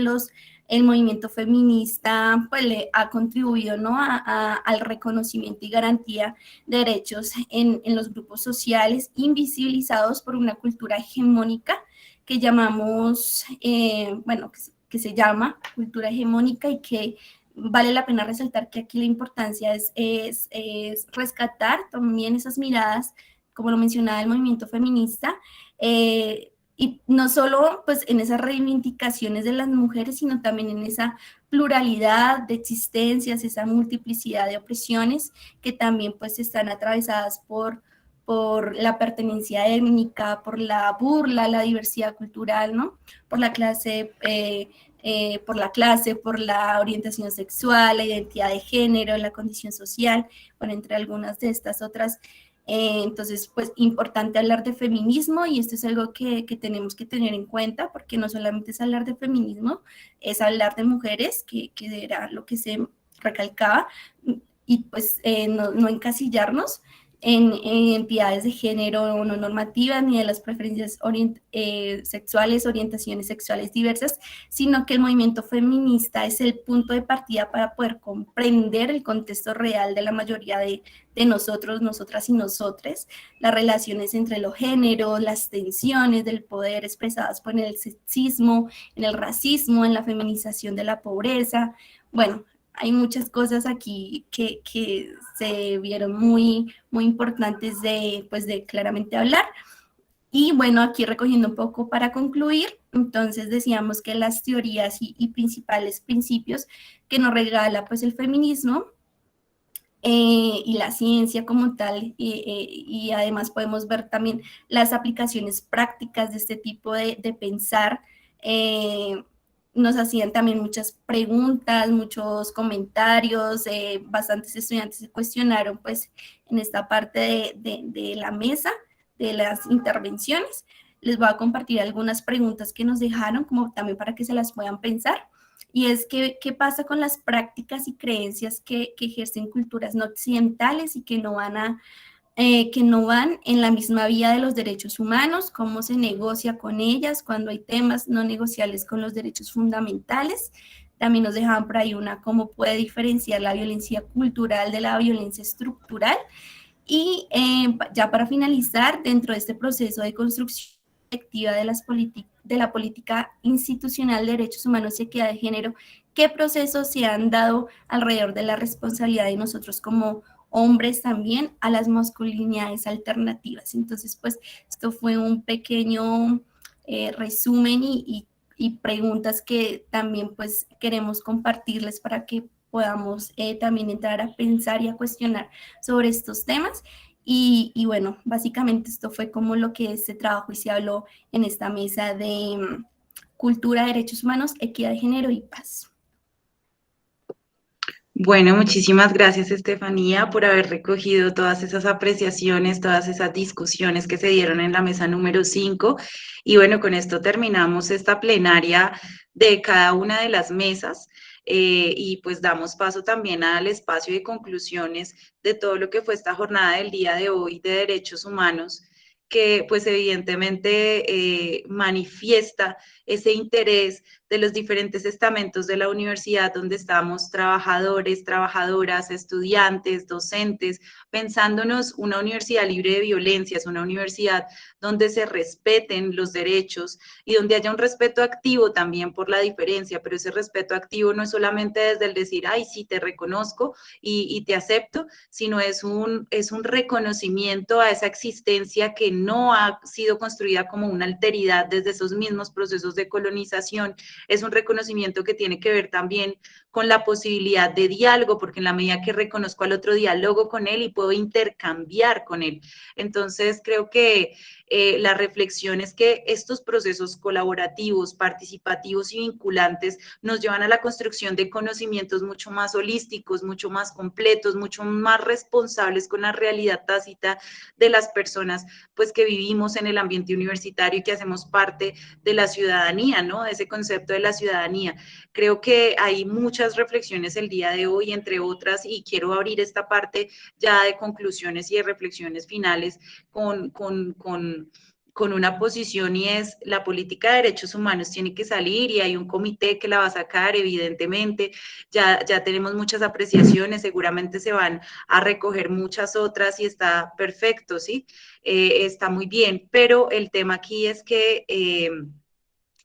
el movimiento feminista pues, le ha contribuido, ¿no? al reconocimiento y garantía de derechos en los grupos sociales invisibilizados por una cultura hegemónica que llamamos, bueno, que se llama cultura hegemónica y que vale la pena resaltar que aquí la importancia es rescatar también esas miradas, como lo mencionaba el movimiento feminista, y no solo pues en esas reivindicaciones de las mujeres, sino también en esa pluralidad de existencias, esa multiplicidad de opresiones que también pues están atravesadas por la pertenencia étnica, por la burla, la diversidad cultural, ¿no? Por la clase, por la orientación sexual, la identidad de género, la condición social, bueno, entre algunas de estas otras. Entonces, pues, importante hablar de feminismo y esto es algo que tenemos que tener en cuenta porque no solamente es hablar de feminismo, es hablar de mujeres, que era lo que se recalcaba, y pues no encasillarnos en entidades de género no normativas ni de las preferencias sexuales, orientaciones sexuales diversas, sino que el movimiento feminista es el punto de partida para poder comprender el contexto real de la mayoría de nosotros, nosotras y nosotres, las relaciones entre los géneros, las tensiones del poder expresadas por el sexismo, en el racismo, en la feminización de la pobreza. Bueno, hay muchas cosas aquí que se vieron muy, muy importantes de claramente hablar. Y bueno, aquí recogiendo un poco para concluir, entonces decíamos que las teorías y principales principios que nos regala pues el feminismo y la ciencia como tal, y además podemos ver también las aplicaciones prácticas de este tipo de pensar. Nos hacían también muchas preguntas, muchos comentarios, bastantes estudiantes se cuestionaron pues en esta parte de la mesa, de las intervenciones. Les voy a compartir algunas preguntas que nos dejaron como también para que se las puedan pensar. Y es que, ¿qué pasa con las prácticas y creencias que ejercen culturas no occidentales y que no van en la misma vía de los derechos humanos? ¿Cómo se negocia con ellas cuando hay temas no negociables con los derechos fundamentales? También nos dejaban por ahí cómo puede diferenciar la violencia cultural de la violencia estructural. Y ya para finalizar, dentro de este proceso de construcción colectiva de la política institucional de derechos humanos y equidad de género, ¿qué procesos se han dado alrededor de la responsabilidad de nosotros como hombres también a las masculinidades alternativas? Entonces, pues, esto fue un pequeño resumen y preguntas que también, pues, queremos compartirles para que podamos también entrar a pensar y a cuestionar sobre estos temas. Y bueno, básicamente esto fue como lo que se trabajó y se habló en esta mesa de cultura, derechos humanos, equidad de género y paz. Bueno, muchísimas gracias, Estefanía, por haber recogido todas esas apreciaciones, todas esas discusiones que se dieron en la mesa número 5. Y bueno, con esto terminamos esta plenaria de cada una de las mesas. Y pues damos paso también al espacio de conclusiones de todo lo que fue esta jornada del día de hoy de derechos humanos, que pues evidentemente manifiesta ese interés de los diferentes estamentos de la universidad donde estamos trabajadores, trabajadoras, estudiantes, docentes, pensándonos una universidad libre de violencias, una universidad donde se respeten los derechos y donde haya un respeto activo también por la diferencia, pero ese respeto activo no es solamente desde el decir, ay, sí, te reconozco y te acepto, sino es un reconocimiento a esa existencia que no ha sido construida como una alteridad desde esos mismos procesos de colonización. Es un reconocimiento que tiene que ver también con la posibilidad de diálogo, porque en la medida que reconozco al otro, diálogo con él y puedo intercambiar con él. Entonces, creo que la reflexión es que estos procesos colaborativos, participativos y vinculantes nos llevan a la construcción de conocimientos mucho más holísticos, mucho más completos, mucho más responsables con la realidad tácita de las personas pues que vivimos en el ambiente universitario y que hacemos parte de la ciudadanía, ¿no? De ese concepto de la ciudadanía. Creo que hay muchas reflexiones el día de hoy, entre otras, y quiero abrir esta parte ya de conclusiones y de reflexiones finales con una posición, y es la política de derechos humanos tiene que salir y hay un comité que la va a sacar, evidentemente, ya tenemos muchas apreciaciones, seguramente se van a recoger muchas otras y está perfecto, ¿sí? Está muy bien, pero el tema aquí es que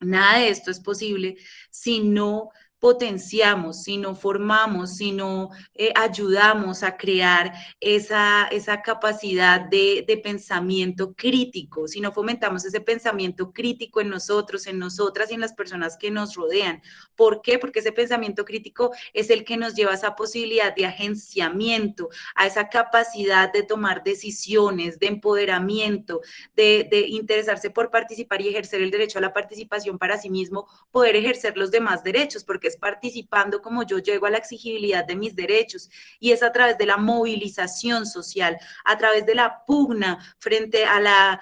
nada de esto es posible si no potenciamos, si no formamos, si no ayudamos a crear esa capacidad de pensamiento crítico, si no fomentamos ese pensamiento crítico en nosotros, en nosotras y en las personas que nos rodean. ¿Por qué? Porque ese pensamiento crítico es el que nos lleva a esa posibilidad de agenciamiento, a esa capacidad de tomar decisiones, de empoderamiento, de interesarse por participar y ejercer el derecho a la participación para sí mismo, poder ejercer los demás derechos, porque es participando como yo llego a la exigibilidad de mis derechos, y es a través de la movilización social, a través de la pugna frente a la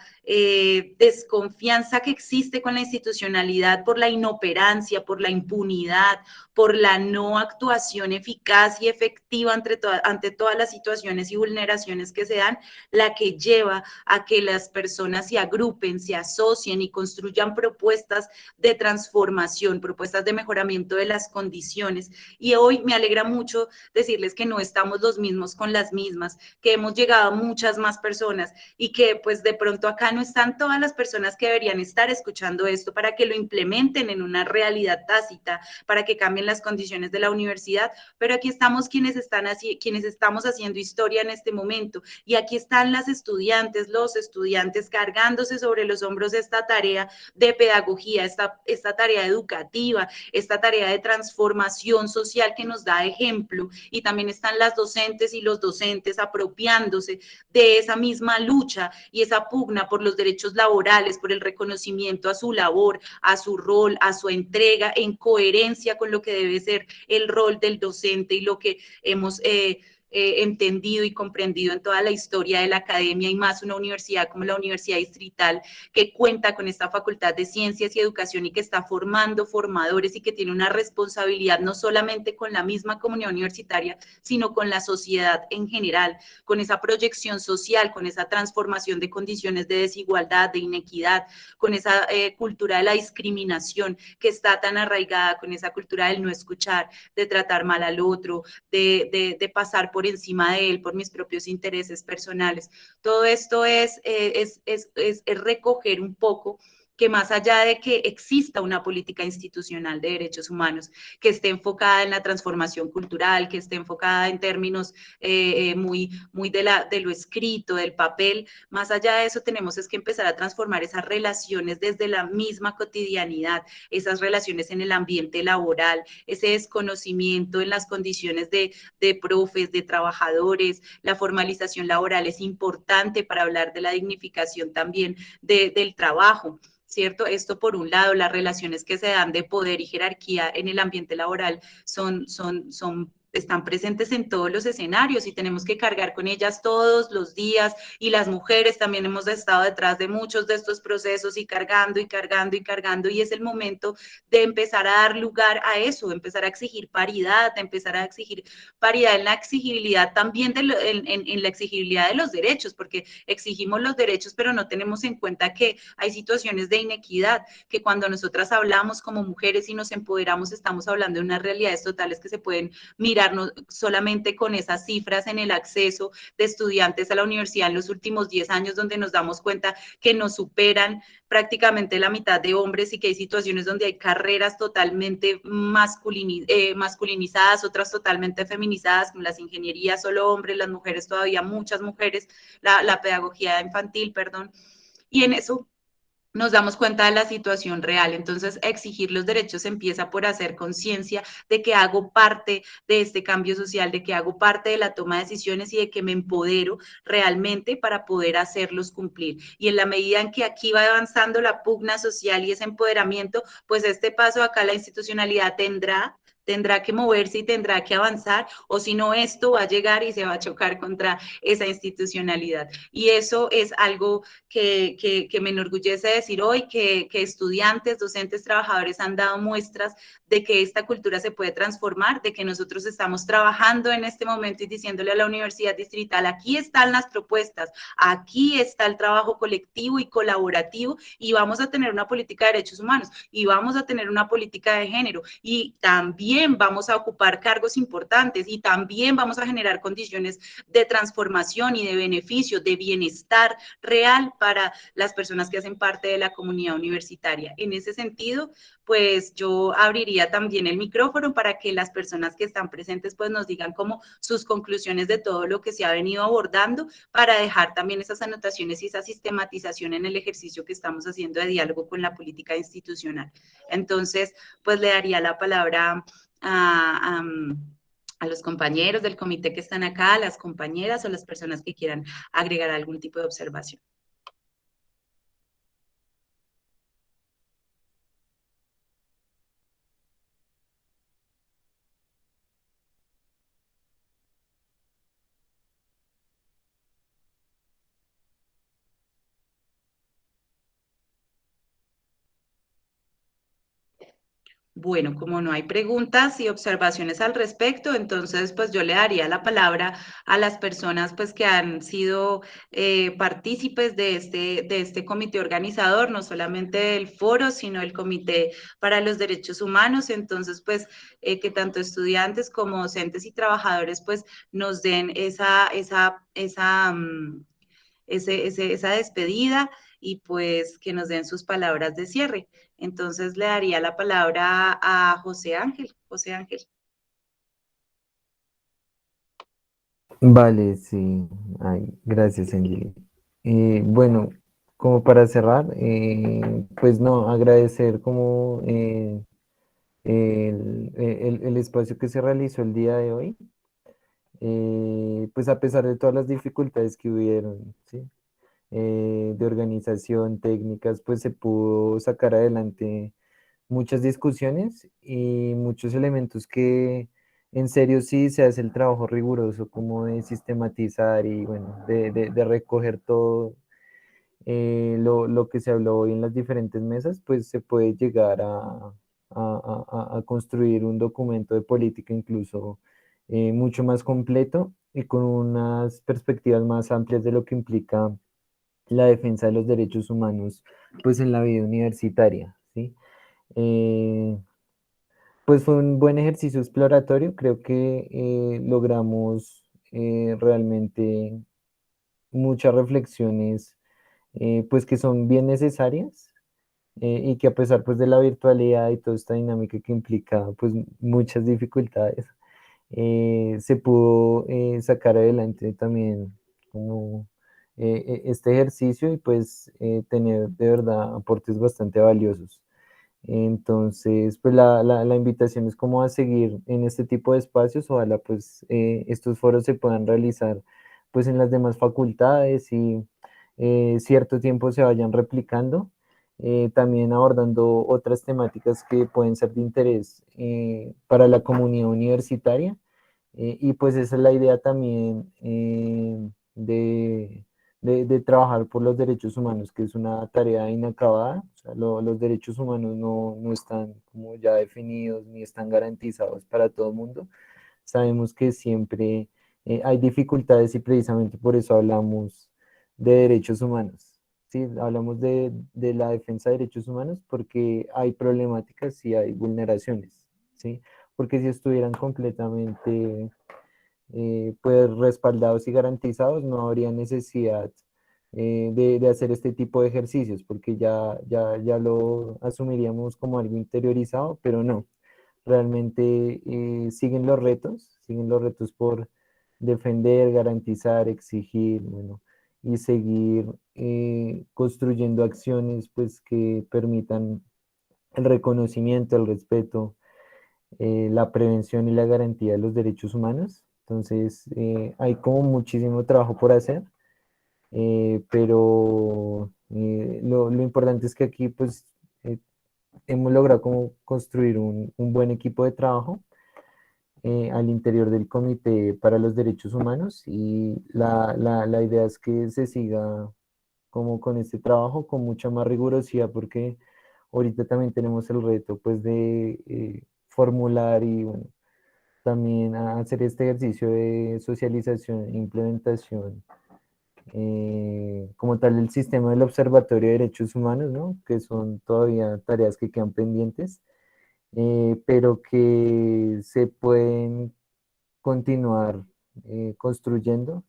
desconfianza que existe con la institucionalidad por la inoperancia, por la impunidad, por la no actuación eficaz y efectiva ante todas las situaciones y vulneraciones que se dan, la que lleva a que las personas se agrupen, se asocien y construyan propuestas de transformación, propuestas de mejoramiento de las condiciones. Y hoy me alegra mucho decirles que no estamos los mismos con las mismas, que hemos llegado a muchas más personas y que pues de pronto acá no están todas las personas que deberían estar escuchando esto para que lo implementen en una realidad tácita, para que cambien las condiciones de la universidad, pero aquí estamos quienes estamos haciendo historia en este momento, y aquí están las estudiantes, los estudiantes cargándose sobre los hombros esta tarea de pedagogía, esta tarea educativa, esta tarea de transformación social que nos da ejemplo, y también están las docentes y los docentes apropiándose de esa misma lucha y esa pugna por los derechos laborales, por el reconocimiento a su labor, a su rol, a su entrega, en coherencia con lo que debe ser el rol del docente y lo que hemos entendido y comprendido en toda la historia de la academia, y más una universidad como la Universidad Distrital, que cuenta con esta facultad de ciencias y educación y que está formando formadores y que tiene una responsabilidad no solamente con la misma comunidad universitaria, sino con la sociedad en general, con esa proyección social, con esa transformación de condiciones de desigualdad, de inequidad, con esa cultura de la discriminación que está tan arraigada, con esa cultura del no escuchar, de tratar mal al otro, de pasar por encima de él por mis propios intereses personales. Todo esto es recoger un poco que más allá de que exista una política institucional de derechos humanos que esté enfocada en la transformación cultural, que esté enfocada en términos muy de lo escrito, del papel, más allá de eso tenemos es que empezar a transformar esas relaciones desde la misma cotidianidad, esas relaciones en el ambiente laboral, ese desconocimiento en las condiciones de profes, de trabajadores, la formalización laboral es importante para hablar de la dignificación también del trabajo, ¿cierto? Esto por un lado, las relaciones que se dan de poder y jerarquía en el ambiente laboral están presentes en todos los escenarios y tenemos que cargar con ellas todos los días, y las mujeres también hemos estado detrás de muchos de estos procesos y cargando y cargando y cargando, y es el momento de empezar a dar lugar a eso, de empezar a exigir paridad, de empezar a exigir paridad en la exigibilidad también, en la exigibilidad de los derechos, porque exigimos los derechos, pero no tenemos en cuenta que hay situaciones de inequidad, que cuando nosotras hablamos como mujeres y nos empoderamos, estamos hablando de unas realidades totales que se pueden mirar no solamente con esas cifras en el acceso de estudiantes a la universidad en los últimos 10 años, donde nos damos cuenta que nos superan prácticamente la mitad de hombres y que hay situaciones donde hay carreras totalmente masculinizadas, otras totalmente feminizadas, como las ingenierías, solo hombres, las mujeres todavía, muchas mujeres, la pedagogía infantil, perdón, y en eso nos damos cuenta de la situación real. Entonces, exigir los derechos empieza por hacer conciencia de que hago parte de este cambio social, de que hago parte de la toma de decisiones y de que me empodero realmente para poder hacerlos cumplir. Y en la medida en que aquí va avanzando la pugna social y ese empoderamiento, pues este paso acá, la institucionalidad tendrá que moverse y tendrá que avanzar, o si no, esto va a llegar y se va a chocar contra esa institucionalidad. Y eso es algo que me enorgullece decir hoy, que estudiantes, docentes, trabajadores han dado muestras de que esta cultura se puede transformar, de que nosotros estamos trabajando en este momento y diciéndole a la Universidad Distrital, aquí están las propuestas, aquí está el trabajo colectivo y colaborativo, y vamos a tener una política de derechos humanos, y vamos a tener una política de género, y también vamos a ocupar cargos importantes, y también vamos a generar condiciones de transformación y de beneficio, de bienestar real para las personas que hacen parte de la comunidad universitaria. En ese sentido, pues yo abriría también el micrófono para que las personas que están presentes pues nos digan como sus conclusiones de todo lo que se ha venido abordando, para dejar también esas anotaciones y esa sistematización en el ejercicio que estamos haciendo de diálogo con la política institucional. Entonces, pues le daría la palabra a los compañeros del comité que están acá, a las compañeras o las personas que quieran agregar algún tipo de observación. Bueno, como no hay preguntas y observaciones al respecto, entonces pues yo le daría la palabra a las personas pues que han sido partícipes de este comité organizador, no solamente del foro, sino el Comité para los Derechos Humanos. Entonces pues que tanto estudiantes como docentes y trabajadores pues nos den esa despedida, y pues que nos den sus palabras de cierre. Entonces le daría la palabra a José Ángel. José Ángel. Vale, sí. Ay, gracias, Angeli. Bueno, como para cerrar, pues no, agradecer como el espacio que se realizó el día de hoy, pues a pesar de todas las dificultades que hubieron, ¿sí? De organización, técnicas, pues se pudo sacar adelante muchas discusiones y muchos elementos que en serio sí se hace el trabajo riguroso como de sistematizar y bueno, de recoger todo lo que se habló hoy en las diferentes mesas, pues se puede llegar a construir un documento de política incluso mucho más completo y con unas perspectivas más amplias de lo que implica la defensa de los derechos humanos, pues en la vida universitaria, ¿sí? Eh, pues fue un buen ejercicio exploratorio, creo que logramos realmente muchas reflexiones, pues que son bien necesarias y que a pesar pues de la virtualidad y toda esta dinámica que implica pues muchas dificultades, se pudo sacar adelante también como este ejercicio y pues tener de verdad aportes bastante valiosos. Entonces, pues la invitación es como a seguir en este tipo de espacios, ojalá pues estos foros se puedan realizar pues en las demás facultades y cierto tiempo se vayan replicando, también abordando otras temáticas que pueden ser de interés para la comunidad universitaria. Y pues esa es la idea también de trabajar por los derechos humanos, que es una tarea inacabada. O sea, los derechos humanos no están como ya definidos ni están garantizados para todo el mundo. Sabemos que siempre hay dificultades y precisamente por eso hablamos de derechos humanos. Sí, hablamos de la defensa de derechos humanos porque hay problemáticas y hay vulneraciones, ¿sí? Porque si estuvieran completamente pues respaldados y garantizados, no habría necesidad de hacer este tipo de ejercicios, porque ya lo asumiríamos como algo interiorizado, pero no, realmente siguen los retos por defender, garantizar, exigir, bueno, y seguir construyendo acciones pues que permitan el reconocimiento, el respeto, la prevención y la garantía de los derechos humanos. Entonces, hay como muchísimo trabajo por hacer, pero lo importante es que aquí pues hemos logrado como construir un buen equipo de trabajo al interior del Comité para los Derechos Humanos y la idea es que se siga como con este trabajo con mucha más rigurosidad porque ahorita también tenemos el reto pues de formular y bueno, también hacer este ejercicio de socialización e implementación como tal el sistema del Observatorio de Derechos Humanos, ¿no? Que son todavía tareas que quedan pendientes, pero que se pueden continuar construyendo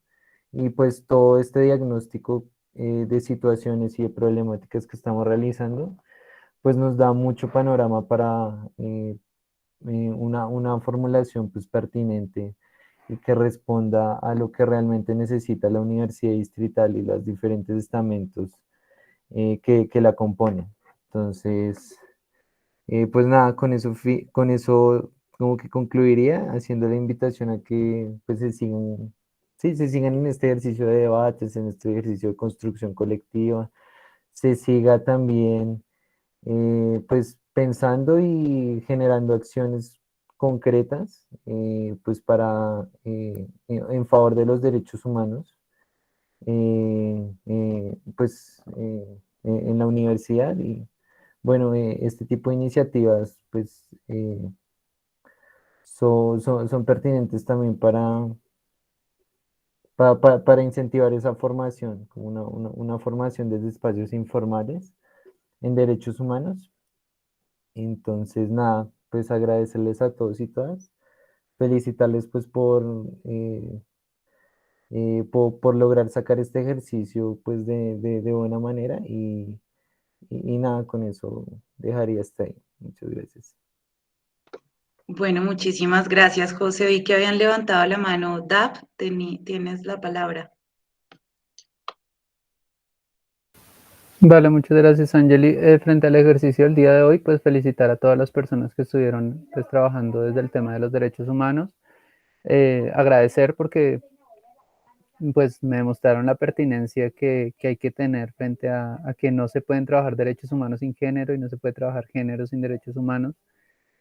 y pues todo este diagnóstico de situaciones y de problemáticas que estamos realizando, pues nos da mucho panorama para una formulación pues pertinente y que responda a lo que realmente necesita la universidad distrital y los diferentes estamentos que la componen. Entonces, pues nada, con eso como que concluiría haciendo la invitación a que pues se sigan, sí, se sigan en este ejercicio de debates, en este ejercicio de construcción colectiva, se siga también pues pensando y generando acciones concretas pues para en favor de los derechos humanos pues en la universidad y bueno este tipo de iniciativas pues son pertinentes también para incentivar esa formación, como una formación desde espacios informales en derechos humanos. Entonces, nada, pues agradecerles a todos y todas, felicitarles pues por lograr sacar este ejercicio pues de buena manera y nada, con eso dejaría hasta ahí. Muchas gracias. Bueno, muchísimas gracias, José. Vi que habían levantado la mano. Dap, tienes la palabra. Vale, muchas gracias, Angeli. Frente al ejercicio del día de hoy, pues felicitar a todas las personas que estuvieron pues, trabajando desde el tema de los derechos humanos. Agradecer porque pues me demostraron la pertinencia que hay que tener frente a que no se pueden trabajar derechos humanos sin género y no se puede trabajar género sin derechos humanos.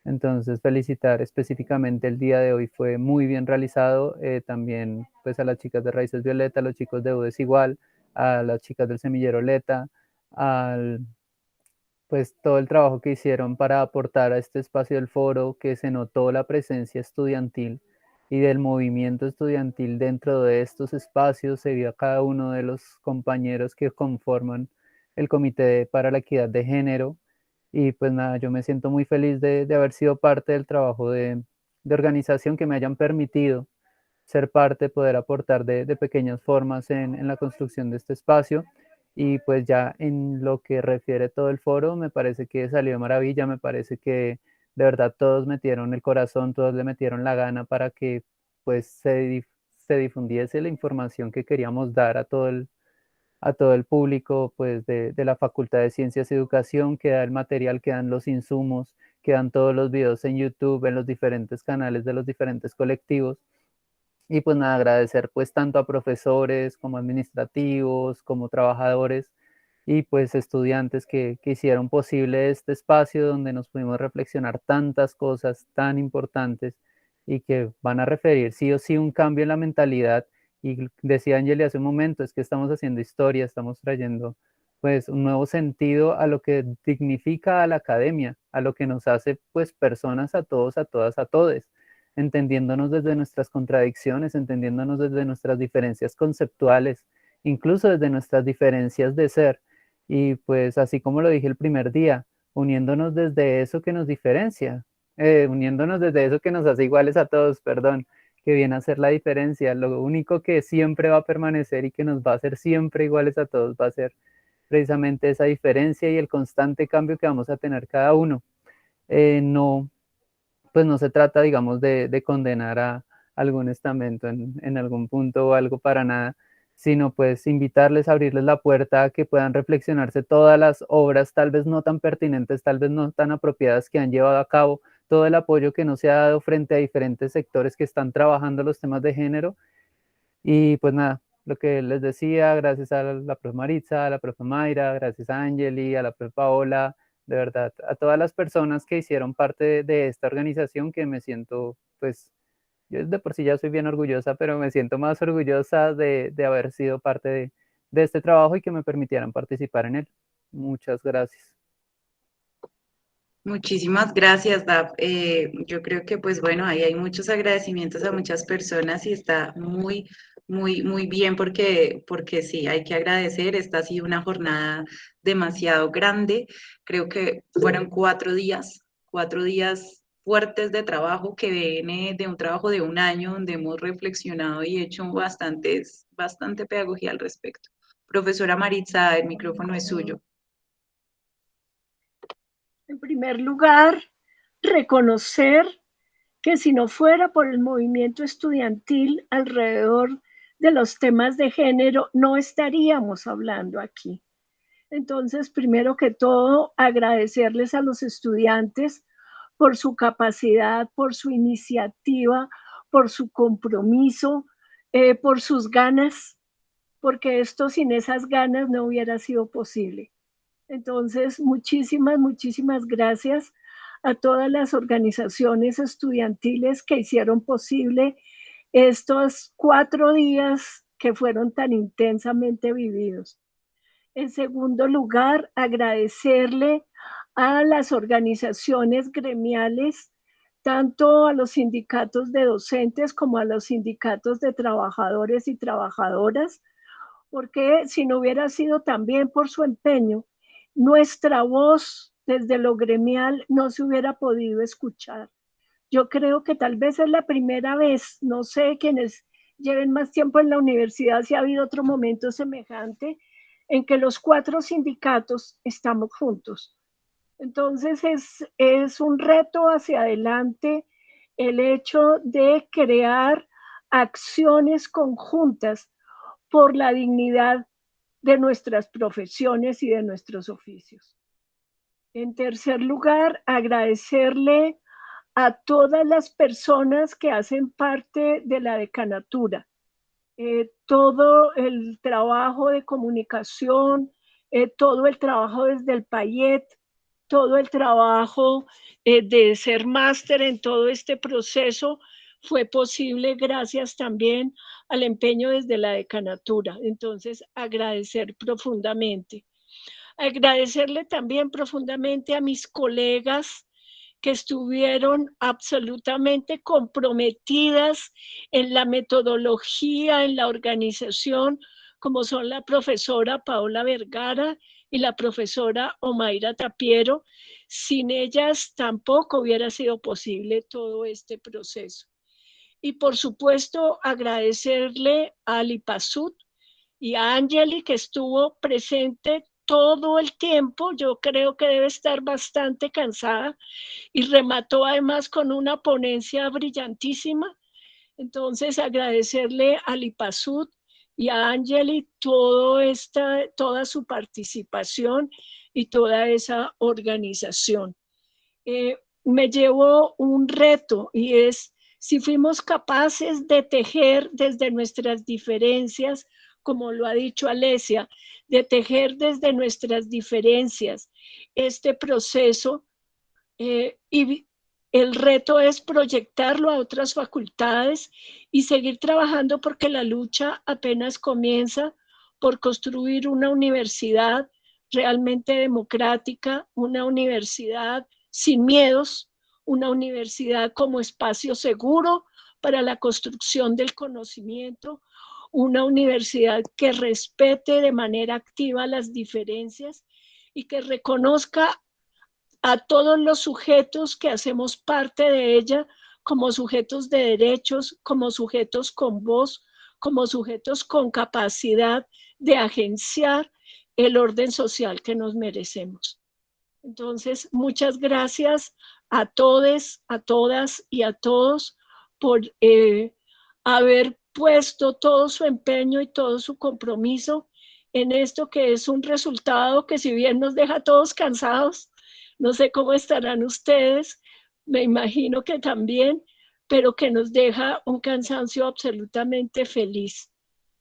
Entonces, felicitar específicamente el día de hoy fue muy bien realizado. También pues a las chicas de Raíces Violeta, a los chicos de U Desigual, a las chicas del Semillero Leta, al pues todo el trabajo que hicieron para aportar a este espacio del foro, que se notó la presencia estudiantil y del movimiento estudiantil dentro de estos espacios, se vio a cada uno de los compañeros que conforman el Comité para la Equidad de Género. Y pues nada, yo me siento muy feliz de haber sido parte del trabajo de organización, que me hayan permitido ser parte, poder aportar de pequeñas formas en la construcción de este espacio. Y pues ya en lo que refiere todo el foro, me parece que salió de maravilla, me parece que de verdad todos metieron el corazón, todos le metieron la gana para que pues se difundiese la información que queríamos dar a todo el público pues de la Facultad de Ciencias y Educación, que da el material, que dan los insumos, que dan todos los videos en YouTube, en los diferentes canales de los diferentes colectivos. Y pues nada, agradecer pues tanto a profesores como administrativos, como trabajadores y pues estudiantes que hicieron posible este espacio donde nos pudimos reflexionar tantas cosas tan importantes y que van a referir sí o sí un cambio en la mentalidad. Y decía Angeli hace un momento, es que estamos haciendo historia, estamos trayendo pues un nuevo sentido a lo que dignifica a la academia, a lo que nos hace pues personas a todos, a todas, a todes, entendiéndonos desde nuestras contradicciones, entendiéndonos desde nuestras diferencias conceptuales, incluso desde nuestras diferencias de ser. Y pues así como lo dije el primer día, uniéndonos desde eso que nos diferencia, uniéndonos desde eso que nos hace iguales a todos, perdón, que viene a ser la diferencia. Lo único que siempre va a permanecer y que nos va a hacer siempre iguales a todos va a ser precisamente esa diferencia y el constante cambio que vamos a tener cada uno. No, pues no se trata, digamos, de condenar a algún estamento en algún punto o algo para nada, sino pues invitarles, abrirles la puerta a que puedan reflexionarse todas las obras, tal vez no tan pertinentes, tal vez no tan apropiadas, que han llevado a cabo, todo el apoyo que no se ha dado frente a diferentes sectores que están trabajando los temas de género. Y pues nada, lo que les decía, gracias a la profe Maritza, a la profe Mayra, gracias a Angeli, a la profe Paola, de verdad, a todas las personas que hicieron parte de esta organización, que me siento, pues, yo de por sí ya soy bien orgullosa, pero me siento más orgullosa de haber sido parte de este trabajo y que me permitieran participar en él. Muchas gracias. Muchísimas gracias, Daf. Yo creo que, pues bueno, ahí hay muchos agradecimientos a muchas personas y está muy, muy, muy bien porque sí, hay que agradecer. Esta ha sido una jornada demasiado grande. Creo que fueron 4 días fuertes de trabajo que viene de un trabajo de un año donde hemos reflexionado y hecho bastante pedagogía al respecto. Profesora Maritza, el micrófono es suyo. En primer lugar, reconocer que si no fuera por el movimiento estudiantil alrededor de los temas de género, no estaríamos hablando aquí. Entonces, primero que todo, agradecerles a los estudiantes por su capacidad, por su iniciativa, por su compromiso, por sus ganas, porque esto sin esas ganas no hubiera sido posible. Entonces, muchísimas, muchísimas gracias a todas las organizaciones estudiantiles que hicieron posible estos 4 días que fueron tan intensamente vividos. En segundo lugar, agradecerle a las organizaciones gremiales, tanto a los sindicatos de docentes como a los sindicatos de trabajadores y trabajadoras, porque si no hubiera sido también por su empeño, nuestra voz desde lo gremial no se hubiera podido escuchar. Yo creo que tal vez es la primera vez, no sé, quienes lleven más tiempo en la universidad, si ha habido otro momento semejante, en que los 4 sindicatos estamos juntos. Entonces es un reto hacia adelante el hecho de crear acciones conjuntas por la dignidad de nuestras profesiones y de nuestros oficios. En tercer lugar, agradecerle a todas las personas que hacen parte de la decanatura. Todo el trabajo de comunicación, todo el trabajo desde el Payet, todo el trabajo de ser máster en todo este proceso fue posible gracias también al empeño desde la decanatura. Entonces, agradecer profundamente. Agradecerle también profundamente a mis colegas que estuvieron absolutamente comprometidas en la metodología, en la organización, como son la profesora Paola Vergara y la profesora Omaira Tapiero. Sin ellas tampoco hubiera sido posible todo este proceso. Y por supuesto, agradecerle a Lipasut y a Angeli, que estuvo presente todo el tiempo. Yo creo que debe estar bastante cansada y remató además con una ponencia brillantísima. Entonces, agradecerle a Lipasut y a Angeli toda su participación y toda esa organización. Me llevo un reto y es si fuimos capaces de tejer desde nuestras diferencias, como lo ha dicho Alesia, de tejer desde nuestras diferencias este proceso, y el reto es proyectarlo a otras facultades y seguir trabajando porque la lucha apenas comienza por construir una universidad realmente democrática, una universidad sin miedos, una universidad como espacio seguro para la construcción del conocimiento, una universidad que respete de manera activa las diferencias y que reconozca a todos los sujetos que hacemos parte de ella como sujetos de derechos, como sujetos con voz, como sujetos con capacidad de agenciar el orden social que nos merecemos. Entonces, muchas gracias a todos, a todas y a todos por haber puesto todo su empeño y todo su compromiso en esto que es un resultado que si bien nos deja a todos cansados, no sé cómo estarán ustedes, me imagino que también, pero que nos deja un cansancio absolutamente feliz,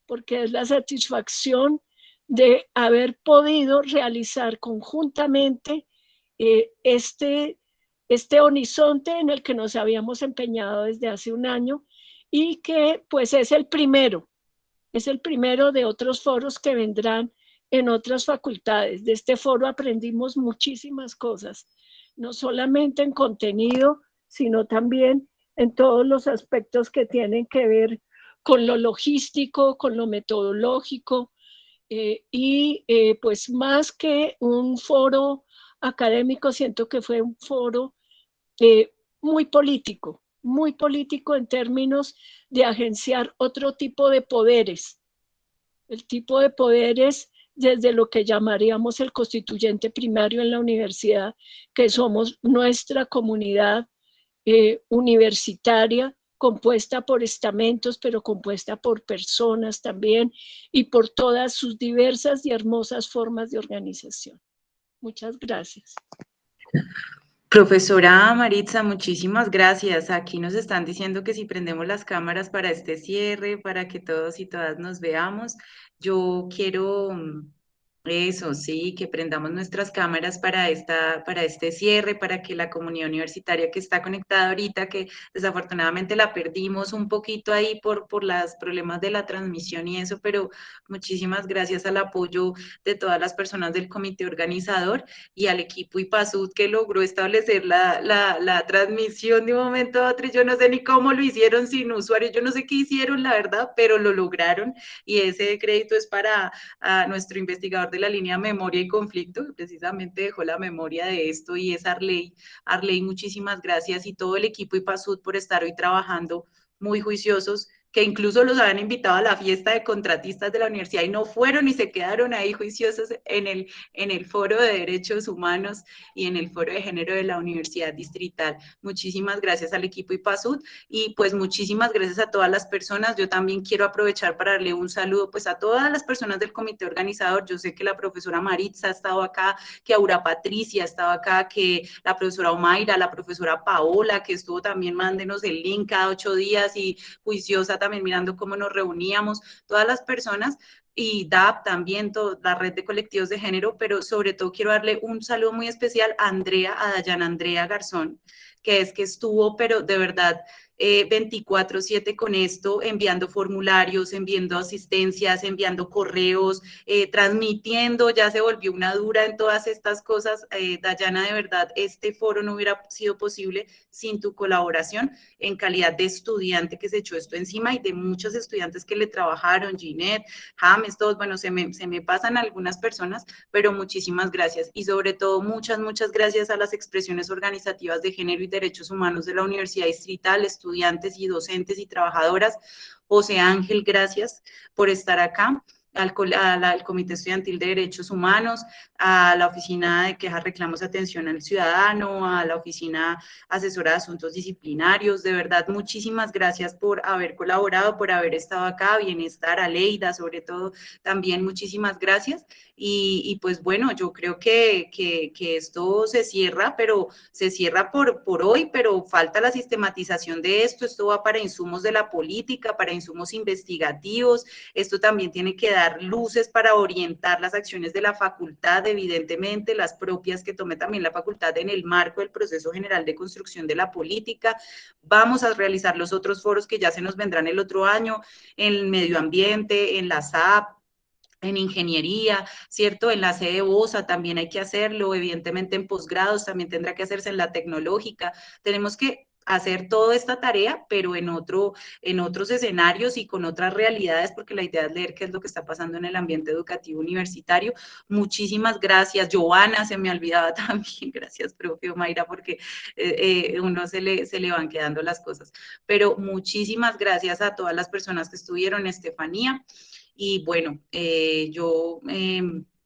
porque es la satisfacción de haber podido realizar conjuntamente este horizonte en el que nos habíamos empeñado desde hace un año y que pues es el primero de otros foros que vendrán en otras facultades. De este foro aprendimos muchísimas cosas, no solamente en contenido, sino también en todos los aspectos que tienen que ver con lo logístico, con lo metodológico, pues más que un foro académico, siento que fue un foro muy político en términos de agenciar otro tipo de poderes, el tipo de poderes desde lo que llamaríamos el constituyente primario en la universidad, que somos nuestra comunidad universitaria, compuesta por estamentos, pero compuesta por personas también y por todas sus diversas y hermosas formas de organización. Muchas gracias. Profesora Maritza, muchísimas gracias. Aquí nos están diciendo que si prendemos las cámaras para este cierre, para que todos y todas nos veamos, yo quiero eso, sí, que prendamos nuestras cámaras para este cierre, para que la comunidad universitaria que está conectada ahorita, que desafortunadamente la perdimos un poquito ahí por los problemas de la transmisión y eso, pero muchísimas gracias al apoyo de todas las personas del comité organizador y al equipo IPASUD que logró establecer la transmisión de un momento a otro. Yo no sé ni cómo lo hicieron sin usuarios, yo no sé qué hicieron, la verdad, pero lo lograron y ese crédito es para nuestro investigador de la línea Memoria y Conflicto, que precisamente dejó la memoria de esto y es Arley. Arley, muchísimas gracias y todo el equipo IPASUD por estar hoy trabajando muy juiciosos, que incluso los habían invitado a la fiesta de contratistas de la universidad y no fueron y se quedaron ahí juiciosos en el foro de derechos humanos y en el foro de género de la Universidad Distrital. Muchísimas gracias al equipo IPASUD y pues muchísimas gracias a todas las personas. Yo también quiero aprovechar para darle un saludo pues a todas las personas del comité organizador. Yo sé que la profesora Maritza ha estado acá, que Aura Patricia ha estado acá, que la profesora Omaira, la profesora Paola, que estuvo también, mándenos el link cada 8 días y juiciosa también mirando cómo nos reuníamos, todas las personas, y DAP también, la red de colectivos de género, pero sobre todo quiero darle un saludo muy especial a Andrea, a Dayana Andrea Garzón, que estuvo, pero de verdad, 24/7 con esto, enviando formularios, enviando asistencias, enviando correos, transmitiendo, ya se volvió una dura en todas estas cosas. Dayana, de verdad, este foro no hubiera sido posible sin tu colaboración en calidad de estudiante que se echó esto encima y de muchos estudiantes que le trabajaron, Ginette, James, todos, bueno, se me pasan algunas personas, pero muchísimas gracias. Y sobre todo, muchas gracias a las expresiones organizativas de género y derechos humanos de la Universidad Distrital, estudiantes y docentes y trabajadoras. José Ángel, gracias por estar acá. Al Comité Estudiantil de Derechos Humanos, a la Oficina de Quejas, Reclamos, Atención al Ciudadano, a la Oficina Asesora de Asuntos Disciplinarios. De verdad, muchísimas gracias por haber colaborado, por haber estado acá. Bienestar, a Leida, sobre todo, también muchísimas gracias. Y pues bueno, yo creo que esto se cierra, pero se cierra por hoy, pero falta la sistematización de esto. Esto va para insumos de la política, para insumos investigativos. Esto también tiene que dar luces para orientar las acciones de la facultad, evidentemente, las propias que tome también la facultad en el marco del proceso general de construcción de la política. Vamos a realizar los otros foros que ya se nos vendrán el otro año, en medio ambiente, en la SAP, en ingeniería, ¿cierto? En la sede BOSA también hay que hacerlo, evidentemente en posgrados también tendrá que hacerse en la tecnológica. Tenemos que hacer toda esta tarea, pero en otros escenarios y con otras realidades, porque la idea es leer qué es lo que está pasando en el ambiente educativo universitario. Muchísimas gracias, Giovanna, se me olvidaba también, gracias, profe Mayra, porque uno se le van quedando las cosas. Pero muchísimas gracias a todas las personas que estuvieron, Estefanía. Y bueno, yo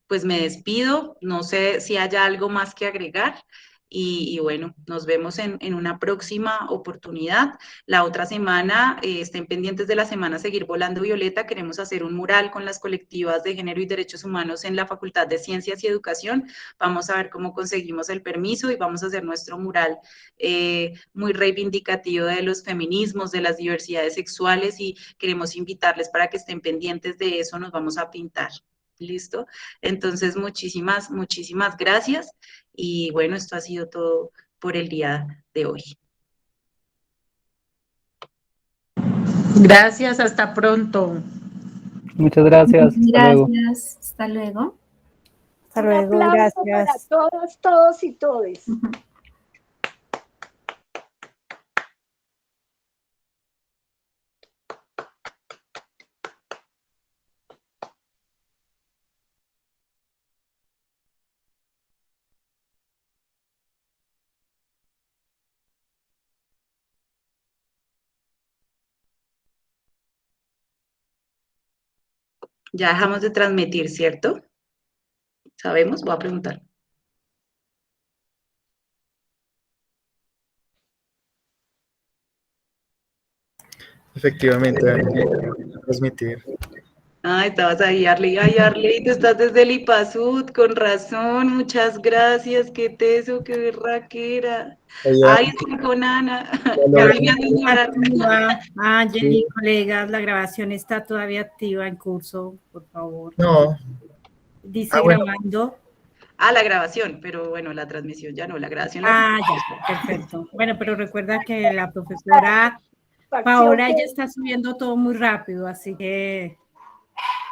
pues me despido, no sé si haya algo más que agregar y bueno, nos vemos en una próxima oportunidad. La otra semana, estén pendientes de la semana Seguir Volando Violeta, queremos hacer un mural con las colectivas de género y derechos humanos en la Facultad de Ciencias y Educación. Vamos a ver cómo conseguimos el permiso y vamos a hacer nuestro mural muy reivindicativo de los feminismos, de las diversidades sexuales y queremos invitarles para que estén pendientes de eso, nos vamos a pintar. ¿Listo? Entonces, muchísimas gracias. Y bueno, esto ha sido todo por el día de hoy. Gracias, hasta pronto. Muchas gracias. Gracias, hasta luego. Hasta luego, gracias. Para todos y todes. Ya dejamos de transmitir, ¿cierto? ¿Sabemos? Voy a preguntar. Efectivamente, transmitir. Ay, estabas ahí, Arley. Ay, Arley, tú estás desde el IPASUD, con razón. Muchas gracias. Qué teso, qué berraquera. Ay, estoy con Ana. Angeli, colegas, la grabación está todavía activa en curso, por favor. No. Dice grabando. Ah, la grabación, pero bueno, la transmisión ya no, la grabación. Ya, perfecto. Bueno, pero recuerda que la profesora Paola ya está subiendo todo muy rápido, así que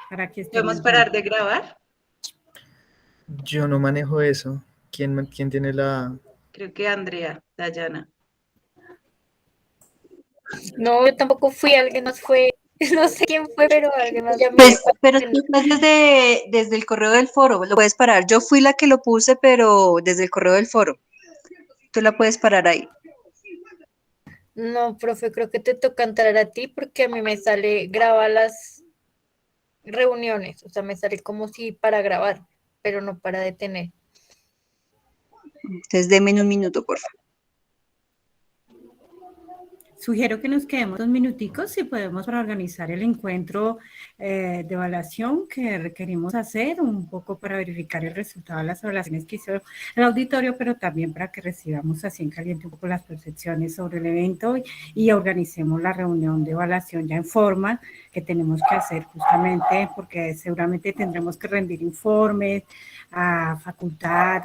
para que ¿Podemos parar de grabar? Yo no manejo eso. ¿Quién tiene la...? Creo que Andrea, Dayana. No, yo tampoco fui, alguien más fue, no sé quién fue, pero alguien más llamó. Pero tú estás desde el correo del foro, lo puedes parar. Yo fui la que lo puse, pero desde el correo del foro. Tú la puedes parar ahí. No, profe, creo que te toca entrar a ti porque a mí me sale graba las reuniones, o sea, me sale como si para grabar, pero no para detener. Entonces, denme un minuto, por favor. Sugiero que nos quedemos 2 minuticos si podemos para organizar el encuentro de evaluación que requerimos hacer, un poco para verificar el resultado de las evaluaciones que hizo el auditorio, pero también para que recibamos así en caliente un poco las percepciones sobre el evento y organicemos la reunión de evaluación ya en forma que tenemos que hacer justamente porque seguramente tendremos que rendir informes a facultad,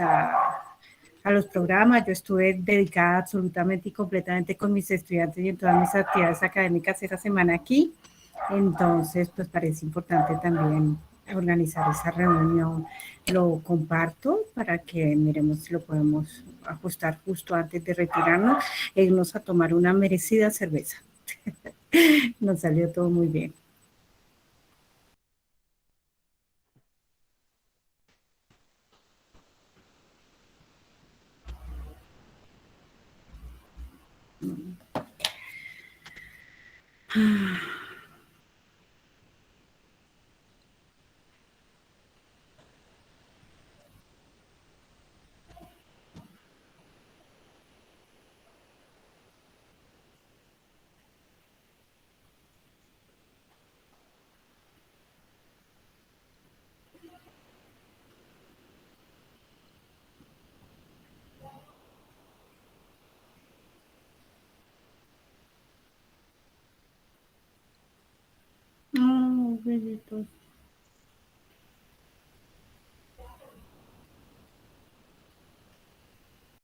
a los programas. Yo estuve dedicada absolutamente y completamente con mis estudiantes y en todas mis actividades académicas esa semana aquí. Entonces, pues parece importante también organizar esa reunión. Lo comparto para que miremos si lo podemos ajustar justo antes de retirarnos e irnos a tomar una merecida cerveza. Nos salió todo muy bien. Oh, bellitos.